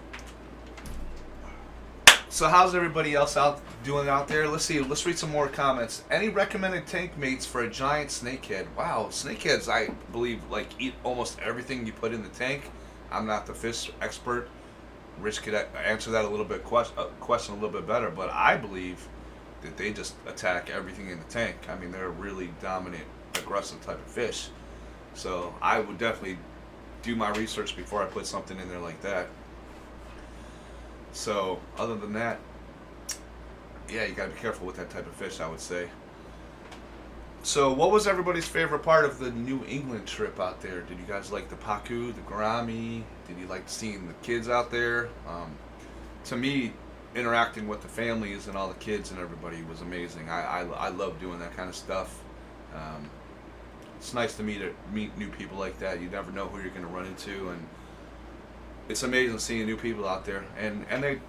S1: So how's everybody else doing out there? Let's see. Let's read some more comments. Any recommended tank mates for a giant snakehead? Wow, snakeheads, I believe, eat almost everything you put in the tank. I'm not the fish expert. Rich could answer that a little bit question a little bit better, but I believe that they just attack everything in the tank. I mean, they're a really dominant, aggressive type of fish. So I would definitely do my research before I put something in there like that. So other than that, yeah, you gotta be careful with that type of fish, I would say. So, what was everybody's favorite part of the New England trip out there? Did you guys like the Pacu, the Gourami? Did you like seeing the kids out there? To me, interacting with the families and all the kids and everybody was amazing. I love doing that kind of stuff. It's nice to meet new people like that. You never know who you're going to run into, and it's amazing seeing new people out there. And they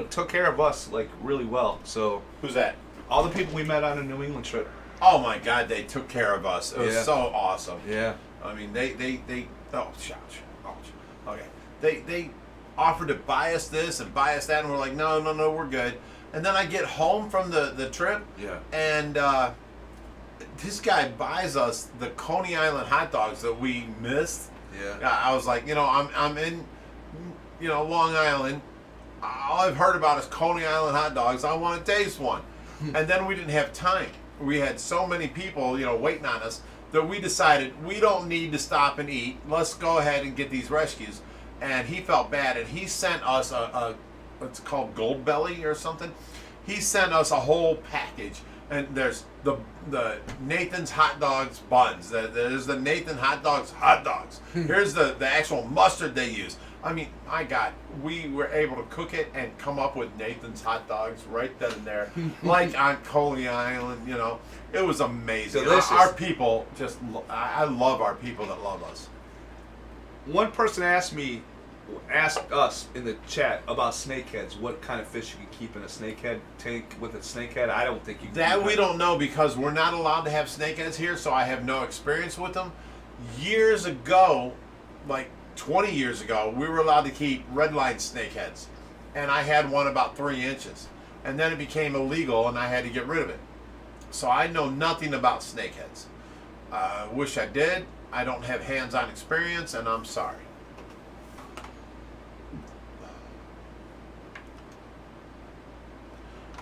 S1: took care of us like really well. So
S2: Who's that?
S1: all the people we met on a New England trip.
S2: Oh my God, they took care of us. It was so awesome.
S1: Yeah.
S2: I mean, they oh, okay. They offered to buy us this and buy us that, and we're like, no, we're good. And then I get home from the trip, and this guy buys us the Coney Island hot dogs that we missed.
S1: Yeah.
S2: I was like, I'm in, Long Island. All I've heard about is Coney Island hot dogs. I want to taste one. And then we didn't have time. We had so many people, waiting on us that we decided we don't need to stop and eat. Let's go ahead and get these rescues. And he felt bad, and he sent us it's called Gold Belly or something. He sent us a whole package, and there's the Nathan's hot dogs buns. There's the Nathan hot dogs. Here's the actual mustard they use. I mean, my God, we were able to cook it and come up with Nathan's hot dogs right then and there, like on Coney Island. It was amazing.
S1: Delicious.
S2: Our people I love our people that love us.
S1: One person asked us in the chat about snakeheads. What kind of fish you can keep in a snakehead tank with a snakehead? I don't think you can.
S2: That we don't know because we're not allowed to have snakeheads here, so I have no experience with them. Years ago, like 20 years ago, we were allowed to keep redline snakeheads, and I had one about 3 inches, and then it became illegal, and I had to get rid of it. So I know nothing about snakeheads. Wish I did. I don't have hands-on experience, and I'm sorry.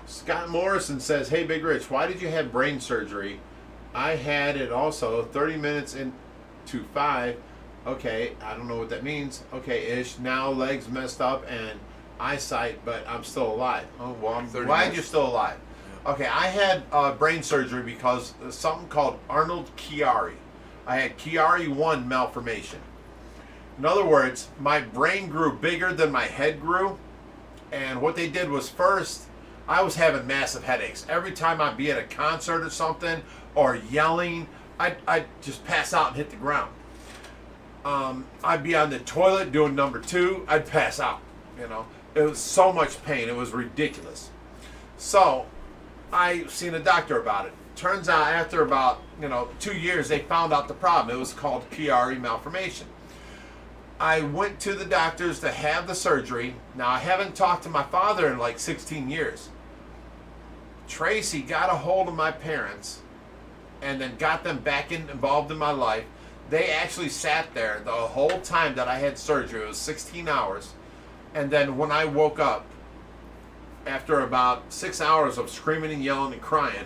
S2: Scott Morrison says, "Hey, Big Rich, why did you have brain surgery? I had it also 30 minutes into 5. Okay, I don't know what that means. Okay, ish. Now legs messed up and eyesight, but I'm still alive. Oh, well, I'm glad you're still alive. Yeah. Okay, I had brain surgery because of something called Arnold Chiari. I had Chiari 1 malformation. In other words, my brain grew bigger than my head grew. And what they did was first, I was having massive headaches. Every time I'd be at a concert or something or yelling, I'd just pass out and hit the ground. I'd be on the toilet doing number 2, I'd pass out. It was so much pain. It was ridiculous. So I seen a doctor about it. Turns out after about 2 years, they found out the problem. It was called Chiari malformation. I went to the doctors to have the surgery. Now, I haven't talked to my father in like 16 years. Tracy got a hold of my parents and then got them back involved in my life. They actually sat there the whole time that I had surgery. It was 16 hours. And then when I woke up, after about 6 hours of screaming and yelling and crying,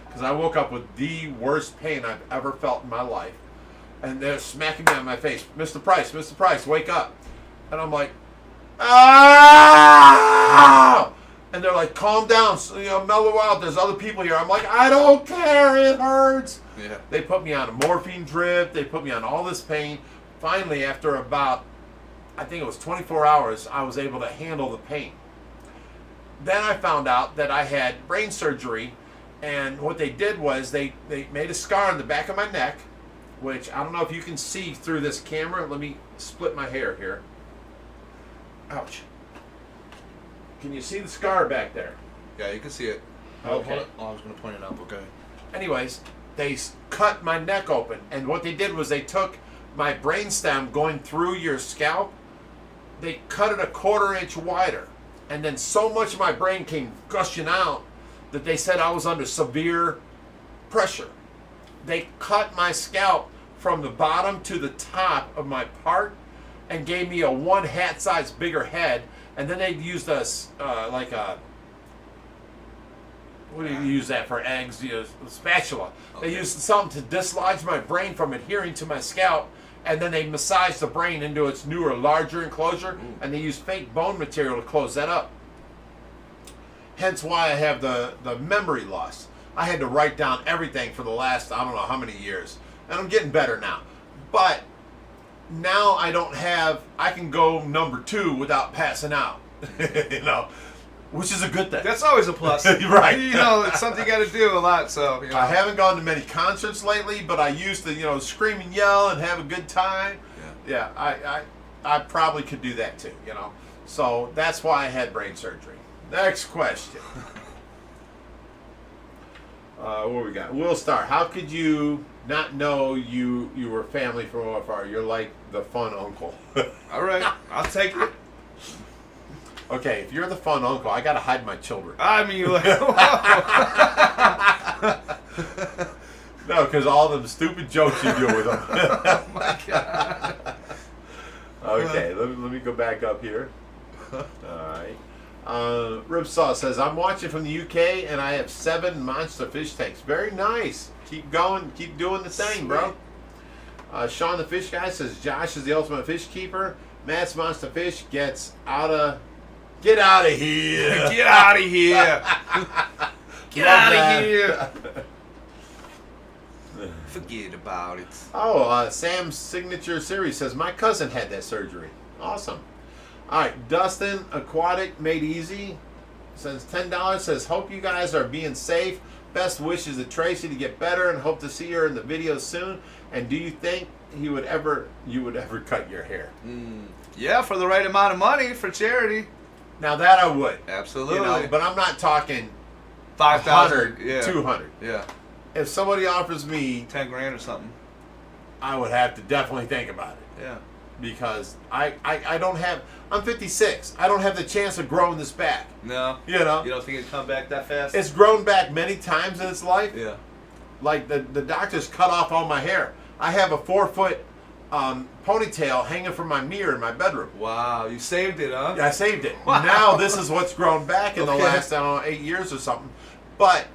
S2: because I woke up with the worst pain I've ever felt in my life. And they're smacking me on my face. Mr. Price, wake up. And I'm like, ah! And they're like, calm down, mellow out. There's other people here. I'm like, I don't care. It hurts.
S1: Yeah.
S2: They put me on a morphine drip. They put me on all this pain. Finally, after about, I think it was 24 hours, I was able to handle the pain. Then I found out that I had brain surgery. And what they did was they made a scar on the back of my neck, which I don't know if you can see through this camera. Let me split my hair here. Ouch. Can you see the scar back there?
S1: Yeah, you can see it.
S2: Okay.
S1: I was going to point it out. Okay.
S2: Anyways, they cut my neck open, and what they did was they took my brainstem going through your scalp. They cut it a 1/4 inch wider, and then so much of my brain came gushing out that they said I was under severe pressure. They cut my scalp from the bottom to the top of my part and gave me a 1 hat size bigger head. And then they used a what do you use that for, eggs? A spatula. Okay. They used something to dislodge my brain from adhering to my scalp. And then they massaged the brain into its newer, larger enclosure. Ooh. And they used fake bone material to close that up. Hence why I have the memory loss. I had to write down everything for the last, I don't know how many years. And I'm getting better now. But now I can go number 2 without passing out. You know, which is a good thing.
S1: That's always a plus.
S2: Right.
S1: You know, it's something you got to do a lot. So you know.
S2: I haven't gone to many concerts lately, but I used to, you know, scream and yell and have a good time. Yeah, I probably could do that too, you know. So that's why I had brain surgery. Next question. What we got? Will Star, how could you not know you were family from OFR? You're like the fun uncle.
S1: All right, I'll take it.
S2: Okay, if you're the fun uncle, I gotta hide my children.
S1: I mean, you're like,
S2: no, because all them stupid jokes you do with them.
S1: oh my God.
S2: Okay, let me go back up here. All right. Ripsaw says, I'm watching from the UK and I have 7 monster fish tanks. Very nice. Keep going. Keep doing the thing, bro. Sean the Fish Guy says, Josh is the ultimate fish keeper. Matt's Monster Fish get out of here.
S1: Get out of here. Get out of here. Forget about it.
S2: Oh, Sam's Signature Series says, my cousin had that surgery. Awesome. All right, Dustin Aquatic Made Easy sends $10. Says, hope you guys are being safe. Best wishes to Tracy to get better and hope to see her in the video soon. And do you think you would ever cut your hair?
S1: Yeah, for the right amount of money for charity.
S2: Now that I would.
S1: Absolutely.
S2: You know, but I'm not talking
S1: 5,000,
S2: 200.
S1: Yeah.
S2: If somebody offers me
S1: 10 grand or something,
S2: I would have to definitely think about it.
S1: Yeah.
S2: Because I don't have, I'm 56. I don't have the chance of growing this back.
S1: No.
S2: You know?
S1: You don't think it'd come back that fast?
S2: It's grown back many times in its life.
S1: Yeah.
S2: Like the doctors cut off all my hair. I have a 4-foot ponytail hanging from my mirror in my bedroom.
S1: Wow, you saved it, huh?
S2: I saved it.
S1: Wow.
S2: Now this is what's grown back in the
S1: Okay.
S2: last, I don't know, 8 years or something. But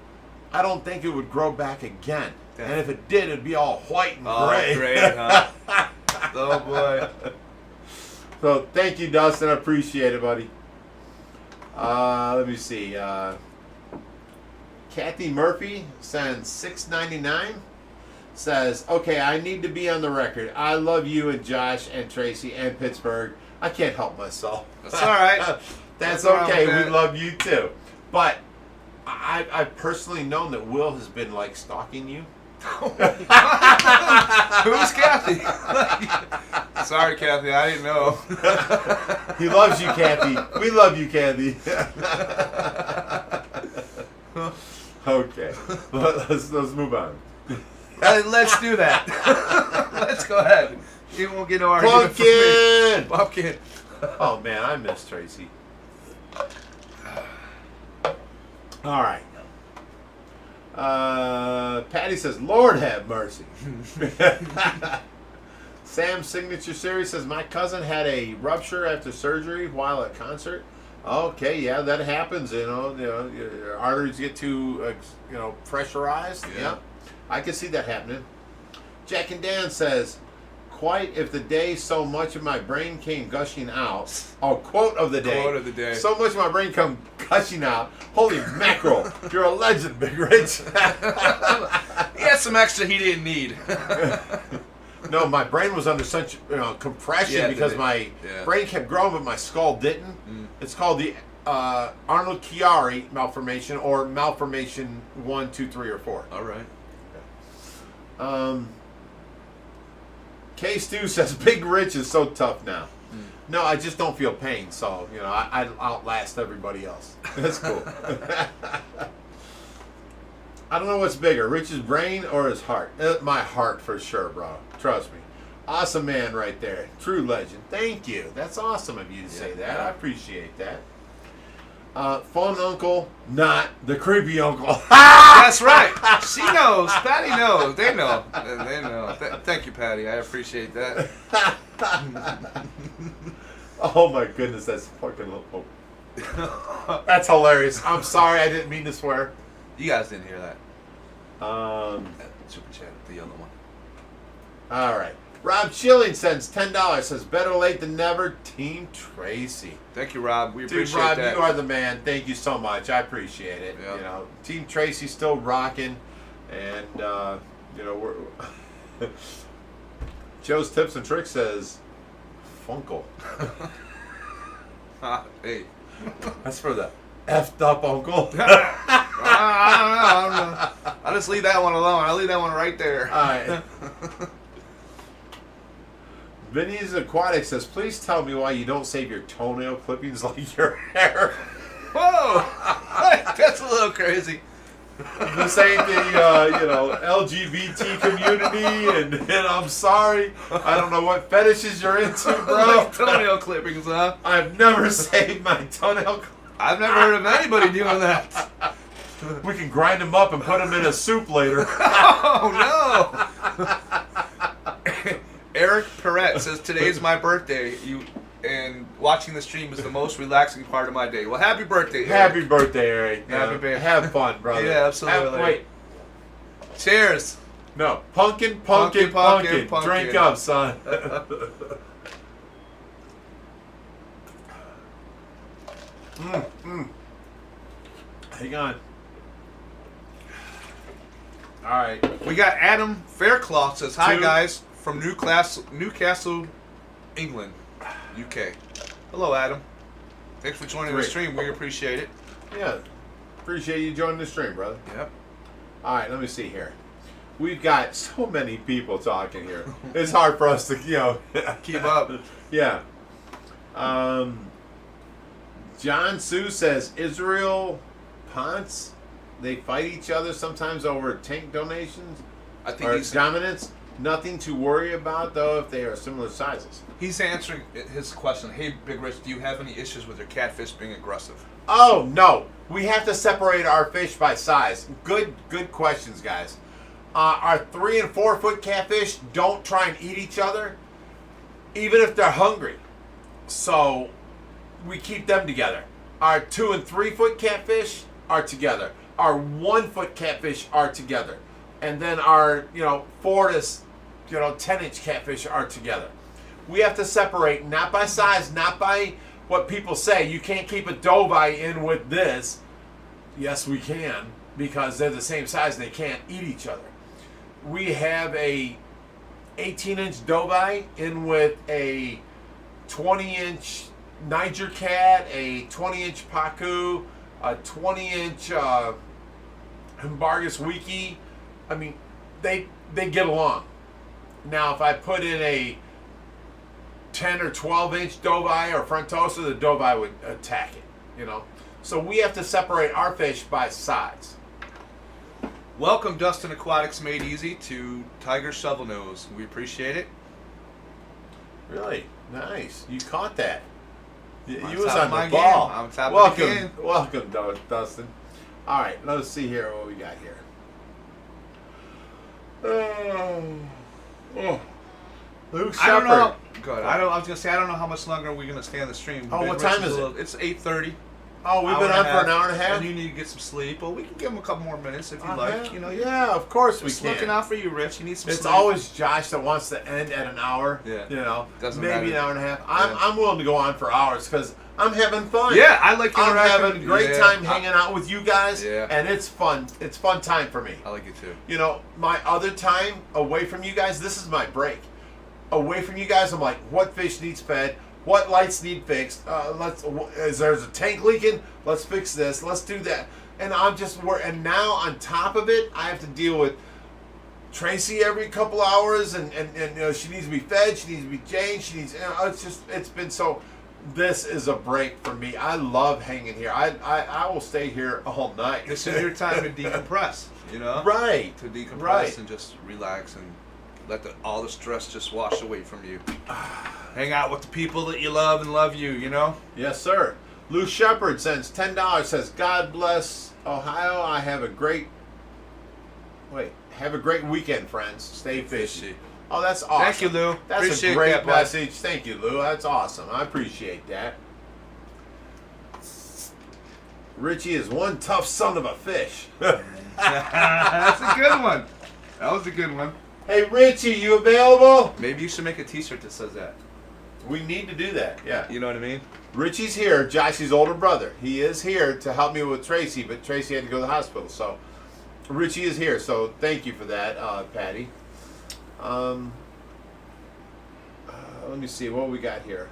S2: I don't think it would grow back again.
S1: Yeah.
S2: And if it did, it'd be all white and
S1: Oh,
S2: gray.
S1: great, huh? Oh, boy.
S2: So thank you, Dustin. I appreciate it, buddy. Let me see. Kathy Murphy sends $6.99. Says, okay, I need to be on the record. I love you and Josh and Tracy and Pittsburgh. I can't help myself.
S1: That's all right.
S2: That's
S1: Nothing wrong
S2: okay.
S1: with
S2: We
S1: that.
S2: love you too. But I've personally known that Will has been like stalking you.
S1: Who's Kathy? Sorry, Kathy, I didn't know.
S2: He loves you, Kathy. We love you, Kathy. Okay, let's move on.
S1: Let's do that. Let's go ahead. You won't get no argument from me.
S2: Pumpkin.
S1: Pumpkin.
S2: Oh man, I miss Tracy. All right. Patty says, Lord have mercy. Sam's Signature Series says, my cousin had a rupture after surgery while at concert. Okay, yeah, that happens. You know, your arteries get too, pressurized. Yeah, I can see that happening. Jack and Dan says, quite if the day so much of my brain came gushing out. Oh, quote of the day.
S1: Quote of the day.
S2: So much of my brain come gushing out. Holy mackerel. You're a legend, Big Rich.
S1: He had some extra he didn't need.
S2: No, my brain was under such compression because my brain kept growing, but my skull didn't. It's called the Arnold Chiari malformation, or malformation 1, 2, 3, or 4.
S1: All right.
S2: K Stu says Big Rich is so tough now. No, I just don't feel pain, so I outlast everybody else. That's cool. I don't know what's bigger, Rich's brain or his heart. My heart for sure, bro. Trust me. Awesome man right there. True legend. Thank you. That's awesome of you to say that. I appreciate that. Fun uncle, not the creepy uncle.
S1: That's right. She knows. Patty knows. They know. They know. Thank you, Patty. I appreciate that.
S2: Oh my goodness, that's fucking. That's hilarious. I'm sorry, I didn't mean to swear.
S1: You guys didn't hear that.
S2: Um.
S1: Super chat, the yellow one.
S2: All right. Rob Schilling sends $10. Says better late than never. Team Tracy.
S1: Thank you, Rob. We
S2: Dude,
S1: appreciate
S2: Rob,
S1: that.
S2: you are the man. Thank you so much. I appreciate it.
S1: Yep.
S2: You know, Team Tracy's still rocking, and you know we're. Joe's Tips and Tricks says, Funkle.
S1: Hey.
S2: That's for the effed up uncle.
S1: I don't know. I'll just leave that one alone. I'll leave that one right there.
S2: All right. Vinny's Aquatic says, please tell me why you don't save your toenail clippings like your hair.
S1: Whoa! That's a little crazy.
S2: This ain't the you know, LGBT community, and I'm sorry, I don't know what fetishes you're into, bro.
S1: Like toenail clippings, huh?
S2: I've never saved my toenail.
S1: I've never heard of anybody doing that.
S2: We can grind them up and put them in a soup later.
S1: Oh no! Eric Perret says today's my birthday. And watching the stream is the most relaxing part of my day. Well, happy birthday, Eric.
S2: Happy birthday, Eric.
S1: Happy birthday.
S2: Have fun, brother.
S1: Yeah, absolutely.
S2: Wait.
S1: Cheers.
S2: No. Pumpkin.
S1: Pumpkin.
S2: Drink up, son. Hang on. All right.
S1: We got Adam Faircloth says, hi,
S2: Two.
S1: guys, from Newcastle, England, UK. Hello, Adam. Thanks for joining the
S2: Great.
S1: stream. We appreciate it.
S2: Yeah. Appreciate you joining the stream, brother.
S1: Yep.
S2: All right, let me see here. We've got so many people talking here. It's hard for us to, you know,
S1: Keep up.
S2: Yeah. John Sue says Israel Ponce, they fight each other sometimes over tank donations
S1: I think
S2: or
S1: he's
S2: dominance. Nothing to worry about though if they are similar sizes.
S1: answering his question. Hey, Big Rich, do you have any issues with your catfish being aggressive?
S2: Oh no, we have to separate our fish by size. Good questions, guys. Our 3 and 4 foot catfish don't try and eat each other, even if they're hungry. So we keep them together. Our 2 and 3 foot catfish are together. Our 1 foot catfish are together, and then our 4 to 10-inch catfish are together. We have to separate not by size, not by what people say. You can't keep a dovey in with this. Yes, we can, because they're the same size. They can't eat each other. We have a 18-inch dovey in with a 20-inch Niger cat, a 20-inch pacu, a 20-inch Himbargus wiki. I mean, they get along. Now, if I put in a 10 or 12-inch dovey or frontosa, the dovey would attack it, So we have to separate our fish by size.
S1: Welcome, Dustin Aquatics Made Easy, to Tiger Shovelnose. We appreciate it.
S2: Really? Nice. You caught that. You
S1: On
S2: was
S1: top
S2: on
S1: of my
S2: the ball.
S1: game. On top of the game.
S2: Welcome, Dustin. All right, let's see here what we got here. Luke
S1: I don't
S2: Shepard.
S1: know. Good. I was gonna say I don't know how much longer we're gonna stay on the stream.
S2: Oh,
S1: Big
S2: what
S1: Rich
S2: time is it?
S1: It's 8:30.
S2: Oh, we've been on for an hour and a half.
S1: And you need to get some sleep. Well, we can give him a couple more minutes if you like.
S2: Yeah, of course we
S1: Just
S2: can.
S1: looking out for you, Rich. You need some
S2: It's
S1: sleep.
S2: always Josh that wants to end at an hour.
S1: Yeah. Doesn't
S2: maybe
S1: matter.
S2: an hour and a half.
S1: Yeah.
S2: I'm willing to go on for hours because I'm having fun.
S1: Yeah, I like
S2: I'm
S1: interacting.
S2: having a great time hanging out with you guys.
S1: Yeah.
S2: And it's fun. It's fun time for me.
S1: I like it too.
S2: My other time away from you guys, this is my break. Away from you guys, I'm like, what fish needs fed? What lights need fixed? There's a tank leaking? Let's fix this. Let's do that. And I'm just and now on top of it, I have to deal with Tracy every couple hours, and she needs to be fed. She needs to be changed. She needs. It's been so. This is a break for me. I love hanging here. I will stay here all night.
S1: This is your time to decompress.
S2: Right.
S1: To decompress
S2: Right.
S1: and just relax and let all the stress just wash away from you. Hang out with the people that you love and love you.
S2: Yes, sir. Lou Shepard sends $10. Says, God bless Ohio. Have a great weekend, friends. Stay fishy. Oh, that's awesome.
S1: Thank you, Lou.
S2: That's
S1: Appreciate
S2: a great
S1: that, bud.
S2: message. Thank you, Lou. That's awesome. I appreciate that. Richie is one tough son of a fish.
S1: That's a good one. That was a good one.
S2: Hey, Richie, you available?
S1: Maybe you should make a T-shirt that says that.
S2: We need to do that, yeah.
S1: You know what I mean?
S2: Richie's here, Josh's older brother. He is here to help me with Tracy, but Tracy had to go to the hospital. So Richie is here, so thank you for that, Patty. Let me see what we got here.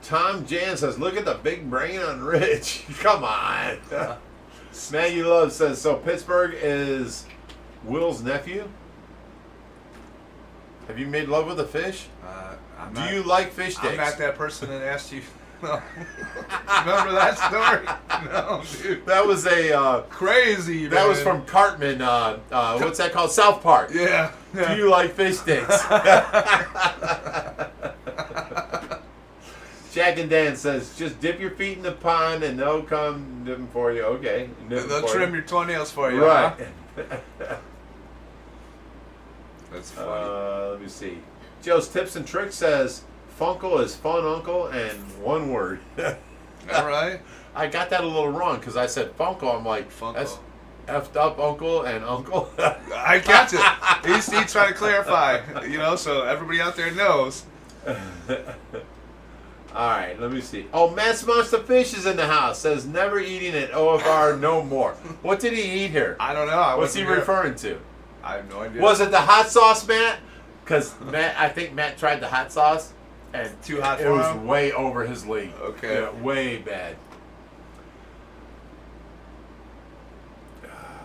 S2: Tom Jan says, look at the big brain on Rich. Come on. Maggie Love says, so Pittsburgh is Will's nephew? Have you made love with a fish? Do you like fish sticks?
S1: I'm not that person that asked you. No. Remember that story? No, dude.
S2: That was a
S1: crazy.
S2: That
S1: man.
S2: was from Cartman. What's that called? South Park.
S1: Yeah.
S2: Do you like fish sticks? Jack and Dan says, just dip your feet in the pond and they'll come dip them for you. Okay.
S1: They'll trim your toenails for you.
S2: Right.
S1: Huh? That's funny.
S2: Let me see. Joe's Tips and Tricks says, Funkle is fun uncle and one word.
S1: All right.
S2: I got that a little wrong because I said Funkle. I'm like,
S1: Funkle.
S2: That's effed up uncle and uncle.
S1: I catch it. He's trying to clarify, so everybody out there knows.
S2: All right, let me see. Oh, Matt's Monster Fish is in the house. Says never eating at OFR no more. What did he eat here?
S1: I don't know.
S2: What's he referring to?
S1: I have no idea.
S2: Was it the hot sauce, Matt? Because I think Matt tried the hot sauce and
S1: too hot for
S2: him? It was
S1: him?
S2: way over his league.
S1: Okay.
S2: Yeah, way bad.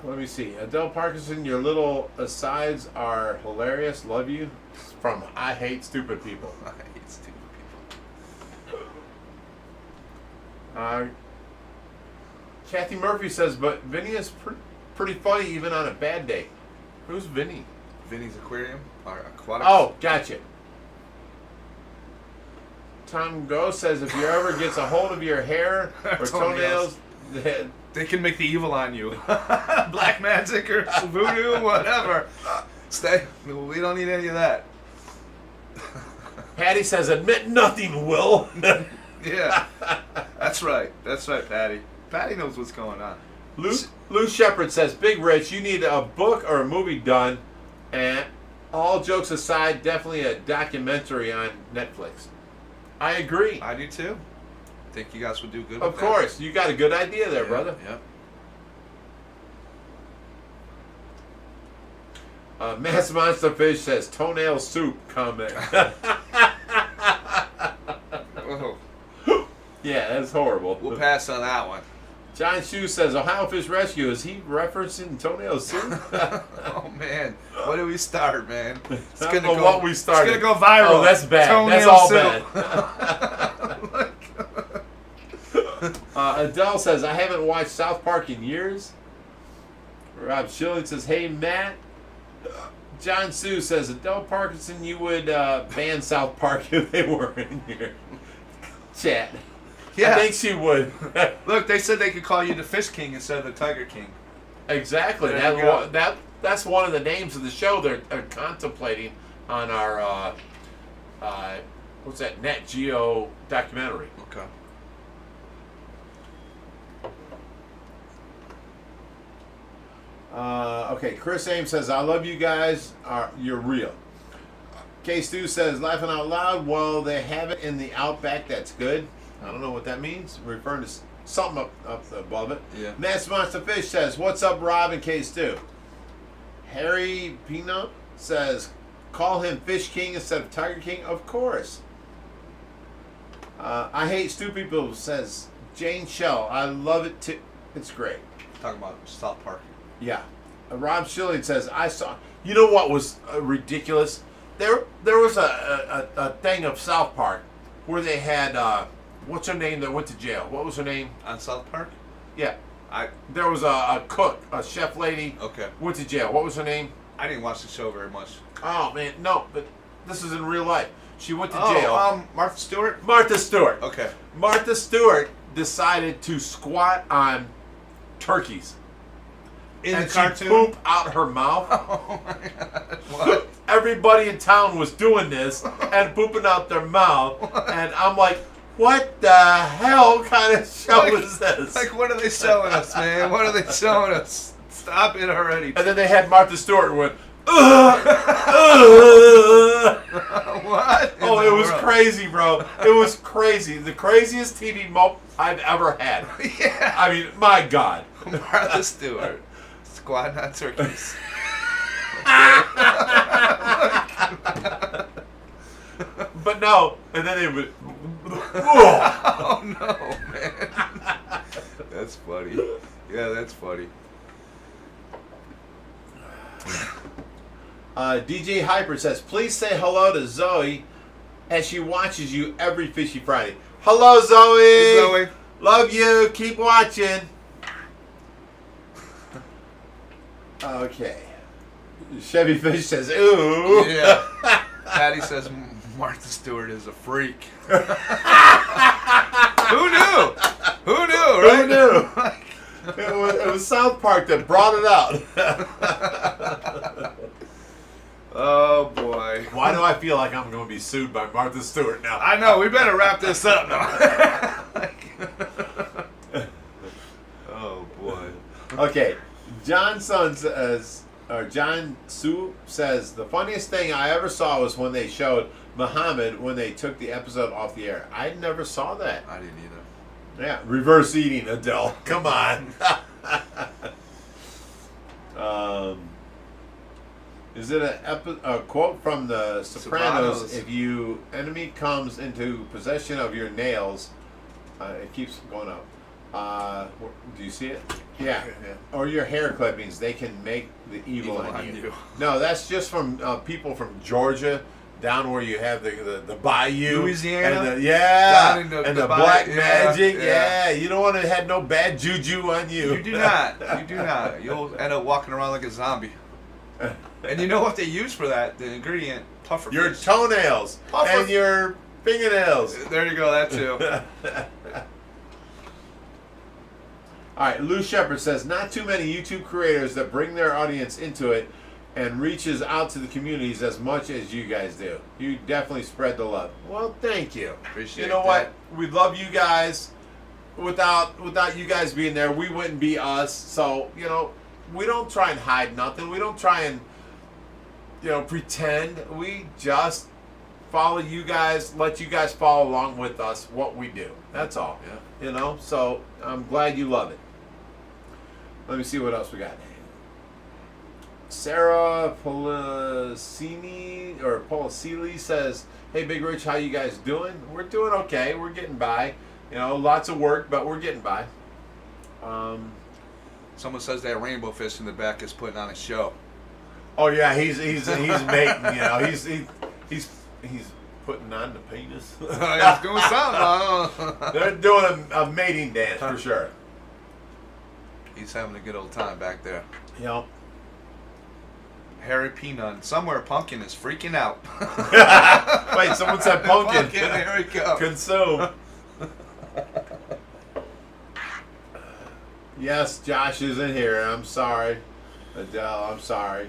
S2: Let me see. Adele Parkinson, your little asides are hilarious. Love you. From I Hate Stupid People.
S1: I hate stupid
S2: Kathy Murphy says, but Vinny is pretty funny even on a bad day. Who's Vinny?
S1: Vinny's Aquarium? Or Aquatics?
S2: Oh, gotcha. Tom Go says, if you ever gets a hold of your hair or toenails,
S1: they can make the evil on you. Black magic or voodoo, whatever. We don't need any of that.
S2: Patty says, admit nothing, Will.
S1: Yeah. That's right, Patty. Patty knows what's going on.
S2: Lou Shepard says, Big Rich, you need a book or a movie done. And all jokes aside, definitely a documentary on Netflix. I agree.
S1: I do too. Think you guys would do good with
S2: Of course. You got a good idea there, brother.
S1: Yeah.
S2: Mass Monster Fish says, toenail soup comment.
S1: Oh.
S2: Yeah, that's horrible.
S1: We'll pass on that one.
S2: John Shue says, Ohio Fish Rescue, is he referencing toenail soup?
S1: Oh, man. What do we start, man? It's
S2: I don't know what we started.
S1: It's going to go viral.
S2: Oh, that's bad.
S1: Toenail
S2: That's all bad. Adele says, I haven't watched South Park in years. Rob Schilling says, hey, Matt. John Sue says, Adele Parkinson, you would ban South Park if they were in here. Chat.
S1: Yeah.
S2: I think she would.
S1: Look, they said they could call you the Fish King instead of the Tiger King.
S2: Exactly. That's one of the names of the show they're contemplating on our, what's that, Nat Geo documentary.
S1: Okay.
S2: Okay, Chris Ames says, I love you guys. You're real. K. Stu says, laughing out loud, well, they have it in the Outback. That's good. I don't know what that means. Referring to something up above it.
S1: Yeah.
S2: Mass Monster Fish says, what's up, Rob and K. Stu? Harry Peanut says, call him Fish King instead of Tiger King. Of course. I Hate Stupid People says, Jane Shell. I love it too. It's great.
S1: Talking about South Park.
S2: Yeah. Rob Schilling says, I saw. You know what was ridiculous? There was a thing of South Park where they had, what's her name that went to jail? What was her name?
S1: On South Park?
S2: Yeah. There was a cook, a chef lady.
S1: Okay.
S2: Went to jail. What was her name?
S1: I didn't watch the show very much.
S2: Oh, man. No, but this is in real life. She went to jail.
S1: Martha Stewart?
S2: Martha Stewart.
S1: Okay.
S2: Martha Stewart decided to squat on turkeys.
S1: In
S2: and
S1: the cartoon?
S2: she pooped out her mouth.
S1: Oh my God. What?
S2: Everybody in town was doing this and pooping out their mouth. And I'm like, what the hell kind of show is this?
S1: Like, what are they showing us, man? What are they showing us? Stop it already.
S2: And then they had Martha Stewart and went,
S1: What?
S2: Oh, it was crazy, bro. It was crazy. The craziest TV moment I've ever had.
S1: Yeah.
S2: I mean, my God.
S1: Martha Stewart. Squad not turkeys.
S2: But no, and then they would.
S1: Oh no, man. That's funny. Yeah, that's funny.
S2: DJ Hyper says, please say hello to Zoe as she watches you every Fishy Friday. Hello, Zoe.
S1: Hey, Zoe.
S2: Love you. Keep watching. Okay. Chevy Fish says, ooh.
S1: Yeah. Patty says Martha Stewart is a freak. Who knew? Who knew, right?
S2: Who knew? It was South Park that brought it out.
S1: Oh, boy.
S2: Why do I feel like I'm going to be sued by Martha Stewart now?
S1: I know. We better wrap this up now. Oh, boy.
S2: Okay. John Su says, the funniest thing I ever saw was when they showed Muhammad when they took the episode off the air. I never saw that.
S1: I didn't either.
S2: Yeah, reverse eating, Adele. Come on. Is it a quote from the Sopranos? If your enemy comes into possession of your nails, it keeps going up. Do you see it? Yeah. Or your hair clippings, they can make the evil in you. No, that's just from people from Georgia. Down where you have the bayou,
S1: Louisiana,
S2: and the black magic, yeah. You don't want to have no bad juju on you.
S1: You do not. You do not. You'll end up walking around like a zombie. And you know what they use for that? The ingredient, puffer.
S2: Your toenails and your fingernails.
S1: There you go. That too.
S2: All right, Lou Shepard says, not too many YouTube creators that bring their audience into it and reaches out to the communities as much as you guys do. You definitely spread the love. Well, thank you.
S1: Appreciate
S2: You know
S1: that.
S2: what? We love you guys. Without you guys being there, we wouldn't be us. So, we don't try and hide nothing. We don't try and, pretend. We just follow you guys, let you guys follow along with us, what we do. That's all.
S1: Yeah.
S2: So I'm glad you love it. Let me see what else we got. Sarah Policili says, hey, Big Rich, how you guys doing? We're doing okay. We're getting by. Lots of work, but we're getting by.
S1: Someone says that rainbow fish in the back is putting on a show.
S2: Oh yeah, he's mating. He's putting on the penis.
S1: He's doing something.
S2: They're doing a mating dance for sure.
S1: He's having a good old time back there.
S2: Yep.
S1: Harry Peanut. Somewhere Pumpkin is freaking out.
S2: Wait, someone said pumpkin.
S1: Pumpkin, there we go.
S2: Consume. Yes, Josh is in here. I'm sorry. Adele, I'm sorry.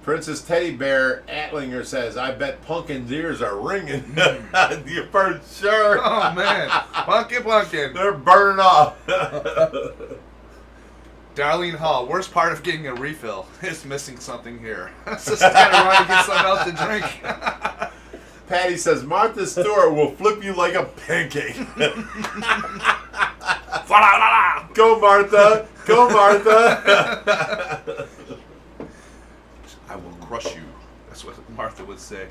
S2: Princess Teddy Bear Atlinger says, I bet Pumpkin's ears are ringing. You for sure.
S1: Oh, man. Pumpkin.
S2: They're burning off.
S1: Darlene Hall, worst part of getting a refill is missing something here. Just gotta run and get something else to drink.
S2: Patty says, Martha Stewart will flip you like a pancake. Go, Martha. Go, Martha.
S1: I will crush you. That's what Martha would say.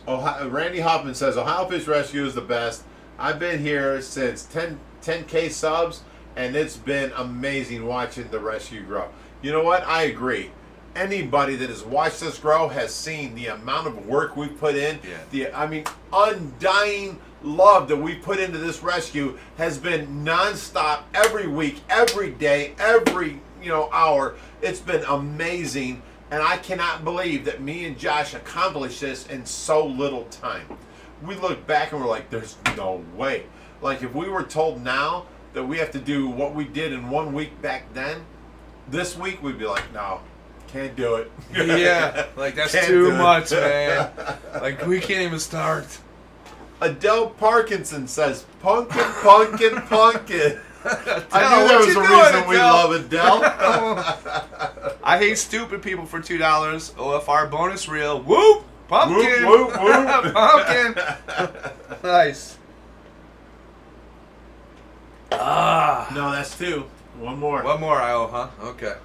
S2: Randy Hoffman says, Ohio Fish Rescue is the best. I've been here since 10K subs, and it's been amazing watching the rescue grow. You know what? I agree. Anybody that has watched us grow has seen the amount of work we've put in.
S1: Yeah.
S2: The undying love that we put into this rescue has been nonstop every week, every day, every hour. It's been amazing, and I cannot believe that me and Josh accomplished this in so little time. We look back and we're like, there's no way. Like, if we were told now that we have to do what we did in 1 week back then, this week we'd be like, no, can't do it.
S1: Yeah, like that's too much, man. Like, we can't even start.
S2: Adele Parkinson says, pumpkin, pumpkin, pumpkin. I knew there was a reason we love Adele.
S1: I hate stupid people for $2. OFR bonus reel. Whoop! Pumpkin!
S2: Whoop, whoop, whoop.
S1: Pumpkin! Nice.
S2: No, that's 2. One more.
S1: One more, I owe, huh? Okay.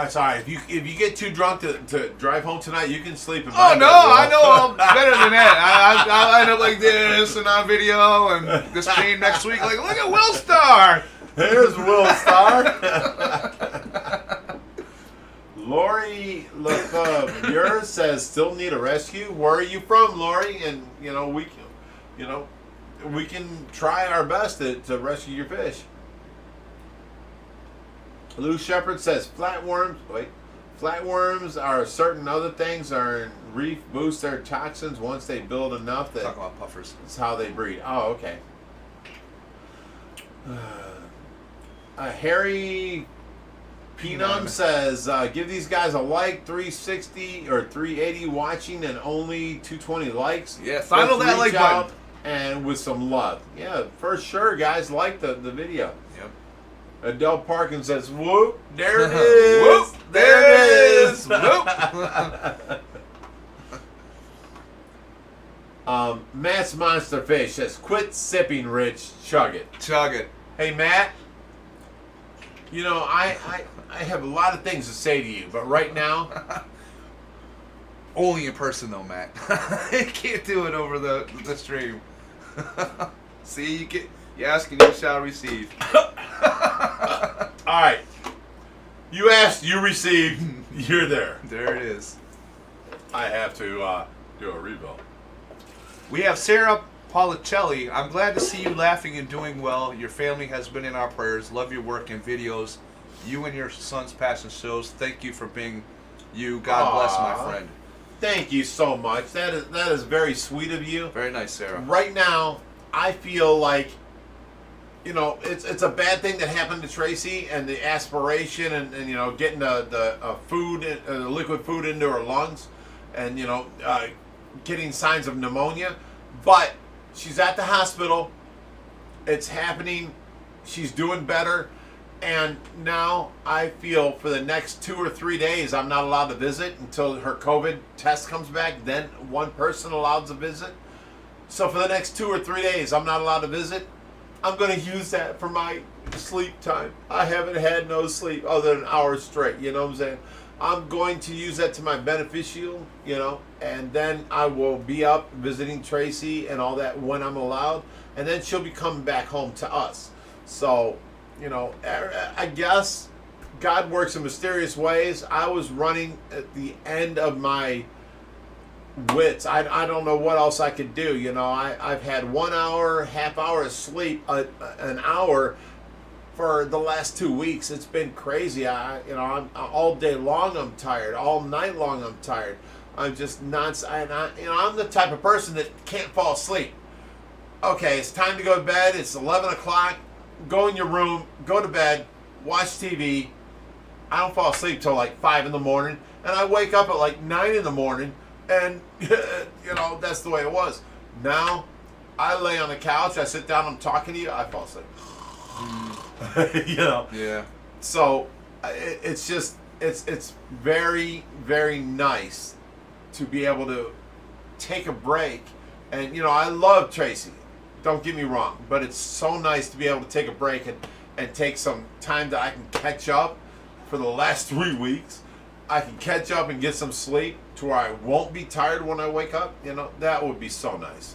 S2: Sorry. If you get too drunk to drive home tonight, you can sleep in my
S1: Oh
S2: bed,
S1: no,
S2: Will.
S1: I know I'm better than that. I'll end up like this and on video and this stream next week. Like, look at Will Star.
S2: There's Will Star. Lori Lefebvre says, still need a rescue. Where are you from, Lori? And we can try our best to rescue your fish. Lou Shepard says, flatworms are certain other things are reef boost their toxins once they build enough.
S1: Talk about puffers.
S2: That's how they breed. Oh, okay. Harry Penum says, give these guys a like, 360 or 380 watching and only 220 likes.
S1: Yeah, final that like button.
S2: And with some love. Yeah, for sure, guys. Like the video.
S1: Yep.
S2: Adele Parkins says, whoop, there it is.
S1: Whoop, there it is. Whoop.
S2: Matt's Monster Fish says, quit sipping, Rich. Chug it.
S1: Chug it.
S2: Hey, Matt. I have a lot of things to say to you, but right now...
S1: Only in person, though, Matt. You can't do it over the stream. See, you ask and you shall receive.
S2: All right. You asked, you received, you're there.
S1: There it is.
S2: I have to do a rebuild.
S1: We have Sarah Policelli. I'm glad to see you laughing and doing well. Your family has been in our prayers. Love your work and videos. You and your son's passion shows. Thank you for being you. God bless, my friend.
S2: Thank you so much. That is very sweet of you.
S1: Very nice, Sarah.
S2: Right now, I feel like, it's a bad thing that happened to Tracy and the aspiration and getting the food, liquid food into her lungs and, getting signs of pneumonia. But she's at the hospital. It's happening. She's doing better. And now I feel for the next 2 or 3 days, I'm not allowed to visit until her COVID test comes back. Then one person allowed to visit. So for the next 2 or 3 days, I'm not allowed to visit. I'm going to use that for my sleep time. I haven't had no sleep other than hours straight. You know what I'm saying? I'm going to use that to my beneficial, and then I will be up visiting Tracy and all that when I'm allowed. And then she'll be coming back home to us. So... I guess God works in mysterious ways. I was running at the end of my wits. I don't know what else I could do. I've had 1 hour, half hour of sleep, an hour for the last 2 weeks. It's been crazy. I'm all day long I'm tired. All night long I'm tired. I'm just not. I'm the type of person that can't fall asleep. Okay, it's time to go to bed. It's 11 o'clock. Go in your room, go to bed, watch TV. I don't fall asleep till like 5 in the morning, and I wake up at like 9 in the morning, and that's the way it was. Now, I lay on the couch, I sit down, I'm talking to you, I fall asleep.
S1: Yeah.
S2: So it's just it's very, very nice to be able to take a break, and I love Tracy. Don't get me wrong, but it's so nice to be able to take a break and take some time that I can catch up for the last 3 weeks. I can catch up and get some sleep to where I won't be tired when I wake up. That would be so nice.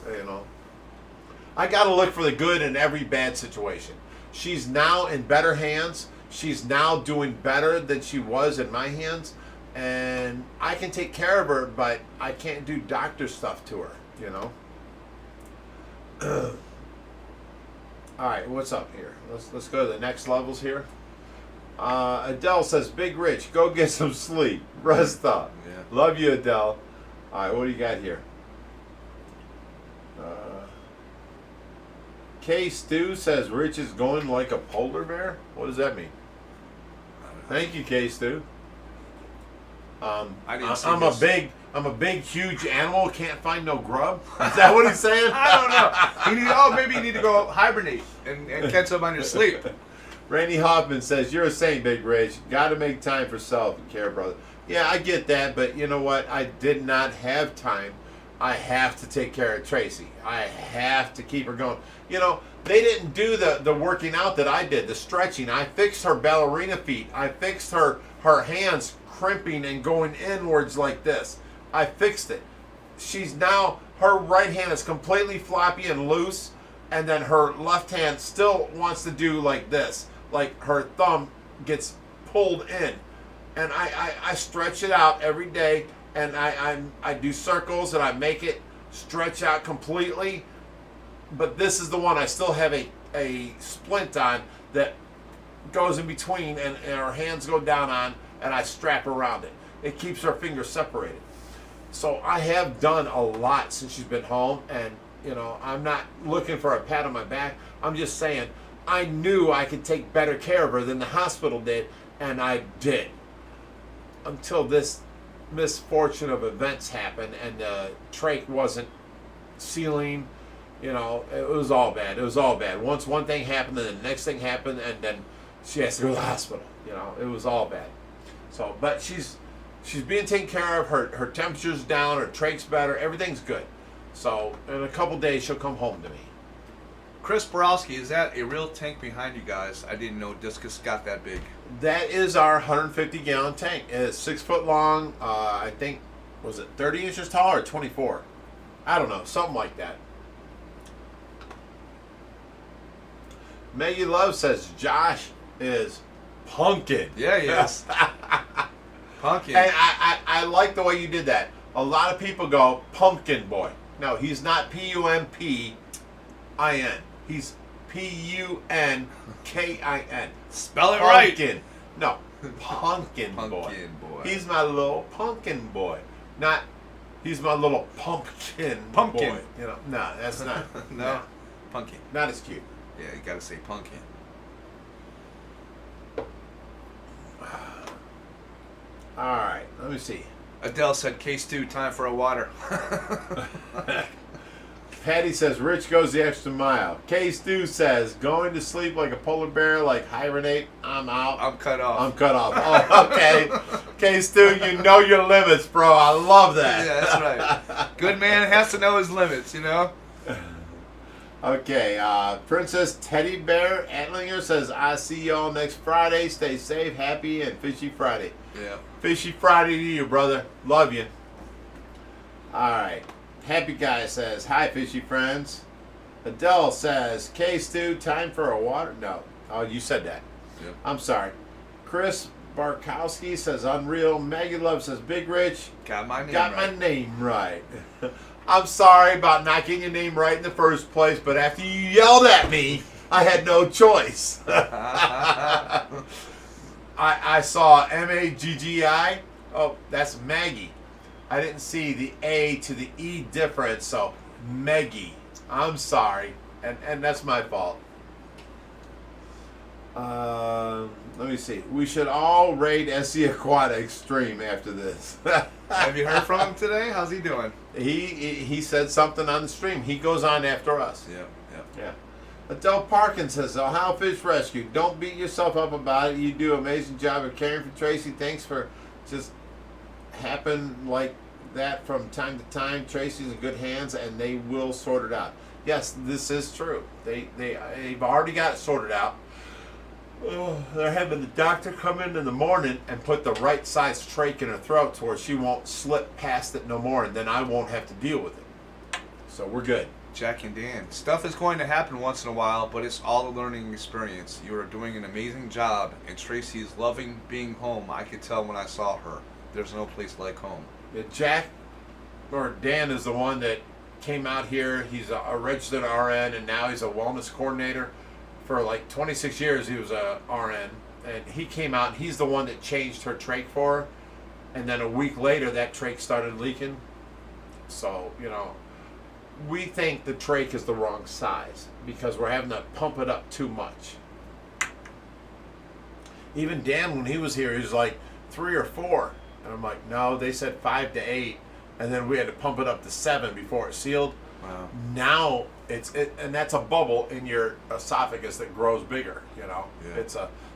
S2: I got to look for the good in every bad situation. She's now in better hands. She's now doing better than she was in my hands. And I can take care of her, but I can't do doctor stuff to her, All right, what's up here? Let's go to the next levels here. Adele says, Big Rich, go get some sleep. Rest up.
S1: Yeah.
S2: Love you, Adele. All right, what do you got here? K Stu says, Rich is going like a polar bear. What does that mean? Thank you, K Stu.
S1: I didn't see
S2: I'm
S1: this.
S2: a big, huge animal. Can't find no grub. Is that what he's saying?
S1: I don't know. Maybe you need to go hibernate and catch up on your sleep.
S2: Randy Hoffman says, "You're a saint, Big Rich. Got to make time for self-care, brother." Yeah, I get that, but you know what? I did not have time. I have to take care of Tracy. I have to keep her going. You know, they didn't do the working out that I did, the stretching. I fixed her ballerina feet. I fixed her hands crimping and going inwards like this. I fixed it. She's now, her right hand is completely floppy and loose, and then her left hand still wants to do like this. Like her thumb gets pulled in. And I stretch it out every day, and I do circles, and I make it stretch out completely. But this is the one I still have a splint on that goes in between, and her hands go down on, and I strap around it. It keeps her fingers separated. So I have done a lot since she's been home, and you know, I'm not looking for a pat on my back. I'm just saying I knew I could take better care of her than the hospital did, and I did. Until this misfortune of events happened, and the trach wasn't sealing. You know, it was all bad. It was all bad. Once one thing happened, then the next thing happened, and then she has to go to the hospital. You know, it was all bad. So, but she's being taken care of. Her temperature's down. Her trach's better. Everything's good. So, in a couple days, she'll come home to me.
S1: Chris Borowski, is that a real tank behind you guys? I didn't know Discus got that big.
S2: That is our 150-gallon tank. It's 6 foot long. I think, was it 30 inches tall or 24? I don't know. Something like that. Maggie Love says Josh is punkin'.
S1: Yeah, he is. Pumpkin.
S2: And I like the way you did that. A lot of people go, pumpkin boy. No, he's not P-U-M-P-I-N. He's P-U-N-K-I-N.
S1: Spell it right.
S2: Pumpkin. No, pumpkin boy.
S1: Pumpkin boy.
S2: He's my little pumpkin boy. Not, he's my little pumpkin
S1: Pumpkin.
S2: boy. You know, no, that's not.
S1: No. Pumpkin.
S2: Not as cute.
S1: Yeah, you gotta say pumpkin.
S2: All right, let me see.
S1: Adele said, K-Stew, time for a water.
S2: Patty says, Rich goes the extra mile. K-Stu says, going to sleep like a polar bear, like hibernate, I'm out.
S1: I'm cut off.
S2: I'm cut off. Oh, okay. K-Stu, you know your limits, bro. I love that.
S1: Yeah, that's right. Good man has to know his limits, you know?
S2: Okay, Princess Teddy Bear Antlinger says, I see y'all next Friday. Stay safe, happy, and fishy Friday.
S1: Yeah.
S2: Fishy Friday to you, brother. Love you. All right. Happy Guy says, hi, fishy friends. Adele says, K-Stu, time for a water? No. Oh, you said that.
S1: Yep.
S2: I'm sorry. Chris Barkowski says, unreal. Maggie Love says, Big Rich.
S1: Got my name
S2: Got
S1: right.
S2: my name right. I'm sorry about not getting your name right in the first place, but after you yelled at me, I had no choice. I saw M-A-G-G-I. Oh, that's Maggie. I didn't see the A to the E difference, so Maggie. I'm sorry, and that's my fault. Let me see. We should all raid SC Aquata Extreme after this.
S1: Have you heard from him today? How's he doing?
S2: He said something on the stream. He goes on after us.
S1: Yeah.
S2: Adele Parkins says, Ohio Fish Rescue. Don't beat yourself up about it. You do an amazing job of caring for Tracy. Thanks for just happen like that from time to time. Tracy's in good hands, and they will sort it out. Yes, this is true. They've already got it sorted out. Oh, they're having the doctor come in the morning and put the right size trach in her throat to where she won't slip past it no more, and then I won't have to deal with it. So we're good.
S1: Jack and Dan. Stuff is going to happen once in a while, but it's all a learning experience. You are doing an amazing job, and Tracy is loving being home. I could tell when I saw her. There's no place like home.
S2: Jack, or Dan, is the one that came out here. He's a registered RN, and now he's a wellness coordinator. For like 26 years, he was a RN, and he came out. He's the one that changed her trach for her, and then a week later, that trach started leaking. So, you know, we think the trach is the wrong size because we're having to pump it up too much. Even Dan, when he was here, he was like 3 or 4. And I'm like, no, they said 5 to 8, and then we had to pump it up to 7 before it sealed.
S1: Wow.
S2: Now and that's a bubble in your esophagus that grows bigger.
S1: Yeah.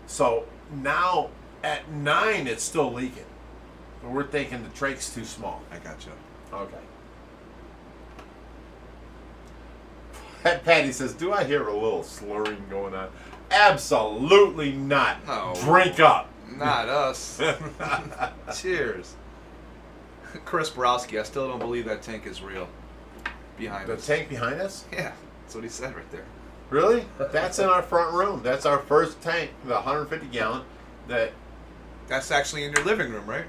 S2: So now at 9 it's still leaking. We're thinking the trache's too small.
S1: I gotcha.
S2: Okay. Patty says, do I hear a little slurring going on? Absolutely not.
S1: No.
S2: Drink up.
S1: Not us. Cheers. Chris Borowski, I still don't believe that tank is real. Behind
S2: The
S1: us.
S2: tank behind us?
S1: Yeah, that's what he said right there.
S2: Really? That's in our front room. That's our first tank, the 150 gallon.
S1: That's actually in your living room, right?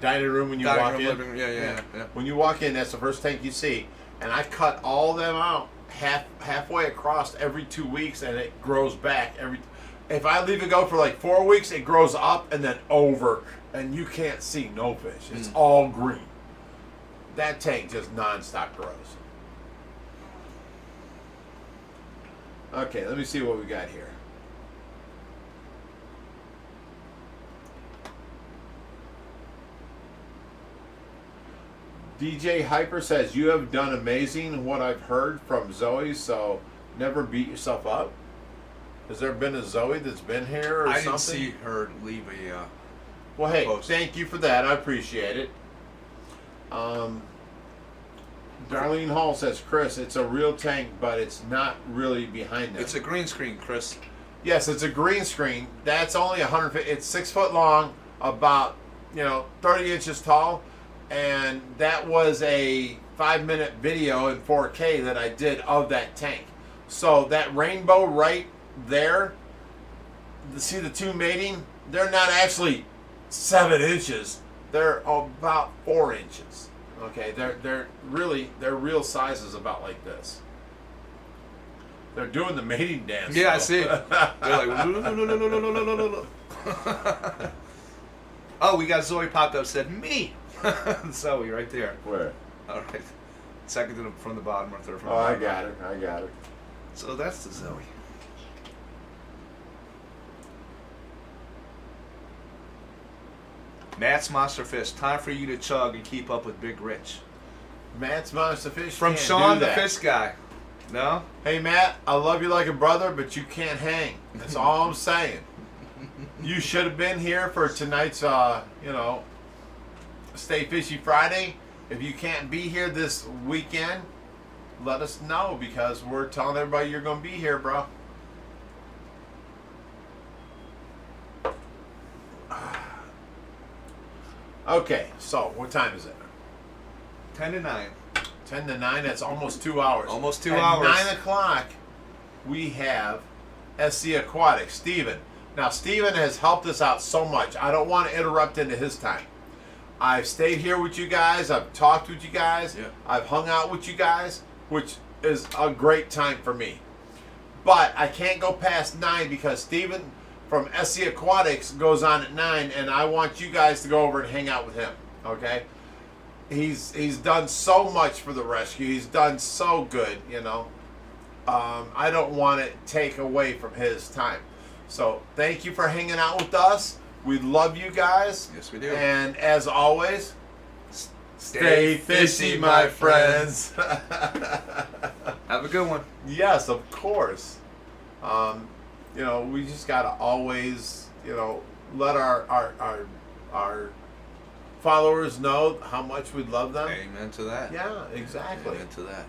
S2: Dining room when you
S1: Dining
S2: walk
S1: room,
S2: in.
S1: living room. Yeah.
S2: When you walk in, that's the first tank you see. And I cut all them out halfway across every 2 weeks, and it grows back every. If I leave it go for like 4 weeks, it grows up and then over, and you can't see no fish. It's all green. That tank just nonstop grows. Okay, let me see what we got here. DJ Hyper says, you have done amazing, what I've heard from Zoe, so never beat yourself up. Has there been a Zoe that's been here or
S1: I
S2: something?
S1: didn't see her leave a
S2: Well, hey,
S1: post.
S2: thank you for that. I appreciate it. Darlene Hall says, Chris, it's a real tank, but it's not really behind them.
S1: It's a green screen, Chris.
S2: Yes, it's a green screen. That's only 150. It's 6 foot long, about 30 inches tall, and that was a 5-minute video in 4K that I did of that tank. So that rainbow right there, see the two mating? They're not actually 7 inches. They're about 4 inches. Okay, they're real size is about like this. They're doing the mating dance.
S1: Yeah,
S2: though.
S1: I see. They're like, no. Oh, we got Zoe popped up, said, me. Zoe, right there.
S2: Where?
S1: All right. Second from the bottom or third from
S2: Oh,
S1: the
S2: I
S1: bottom.
S2: got it.
S1: So that's the Zoe. Matt's Monster Fish, time for you to chug and keep up with Big Rich.
S2: Matt's Monster Fish.
S1: From
S2: can't
S1: Sean
S2: do
S1: the
S2: that.
S1: Fish Guy. No?
S2: Hey Matt, I love you like a brother, but you can't hang. That's all I'm saying. You should have been here for tonight's, Stay Fishy Friday. If you can't be here this weekend, let us know because we're telling everybody you're going to be here, bro. Okay, so what time is it?
S1: 10 to 9.
S2: 10 to 9, that's almost 2 hours.
S1: Almost 2
S2: At
S1: hours.
S2: 9 o'clock, we have SC Aquatics. Steven. Now, Steven has helped us out so much. I don't want to interrupt into his time. I've stayed here with you guys. I've talked with you guys.
S1: Yeah.
S2: I've hung out with you guys, which is a great time for me. But I can't go past 9 because Steven from SC Aquatics goes on at 9, and I want you guys to go over and hang out with him. Okay? He's done so much for the rescue. He's done so good, I don't want to take away from his time. So thank you for hanging out with us. We love you guys.
S1: Yes, we do.
S2: And as always,
S1: Stay
S2: fishy, my friends.
S1: Have a good one.
S2: Yes, of course. We just gotta always, let our followers know how much we love them.
S1: Amen to that.
S2: Yeah, exactly.
S1: Amen to that.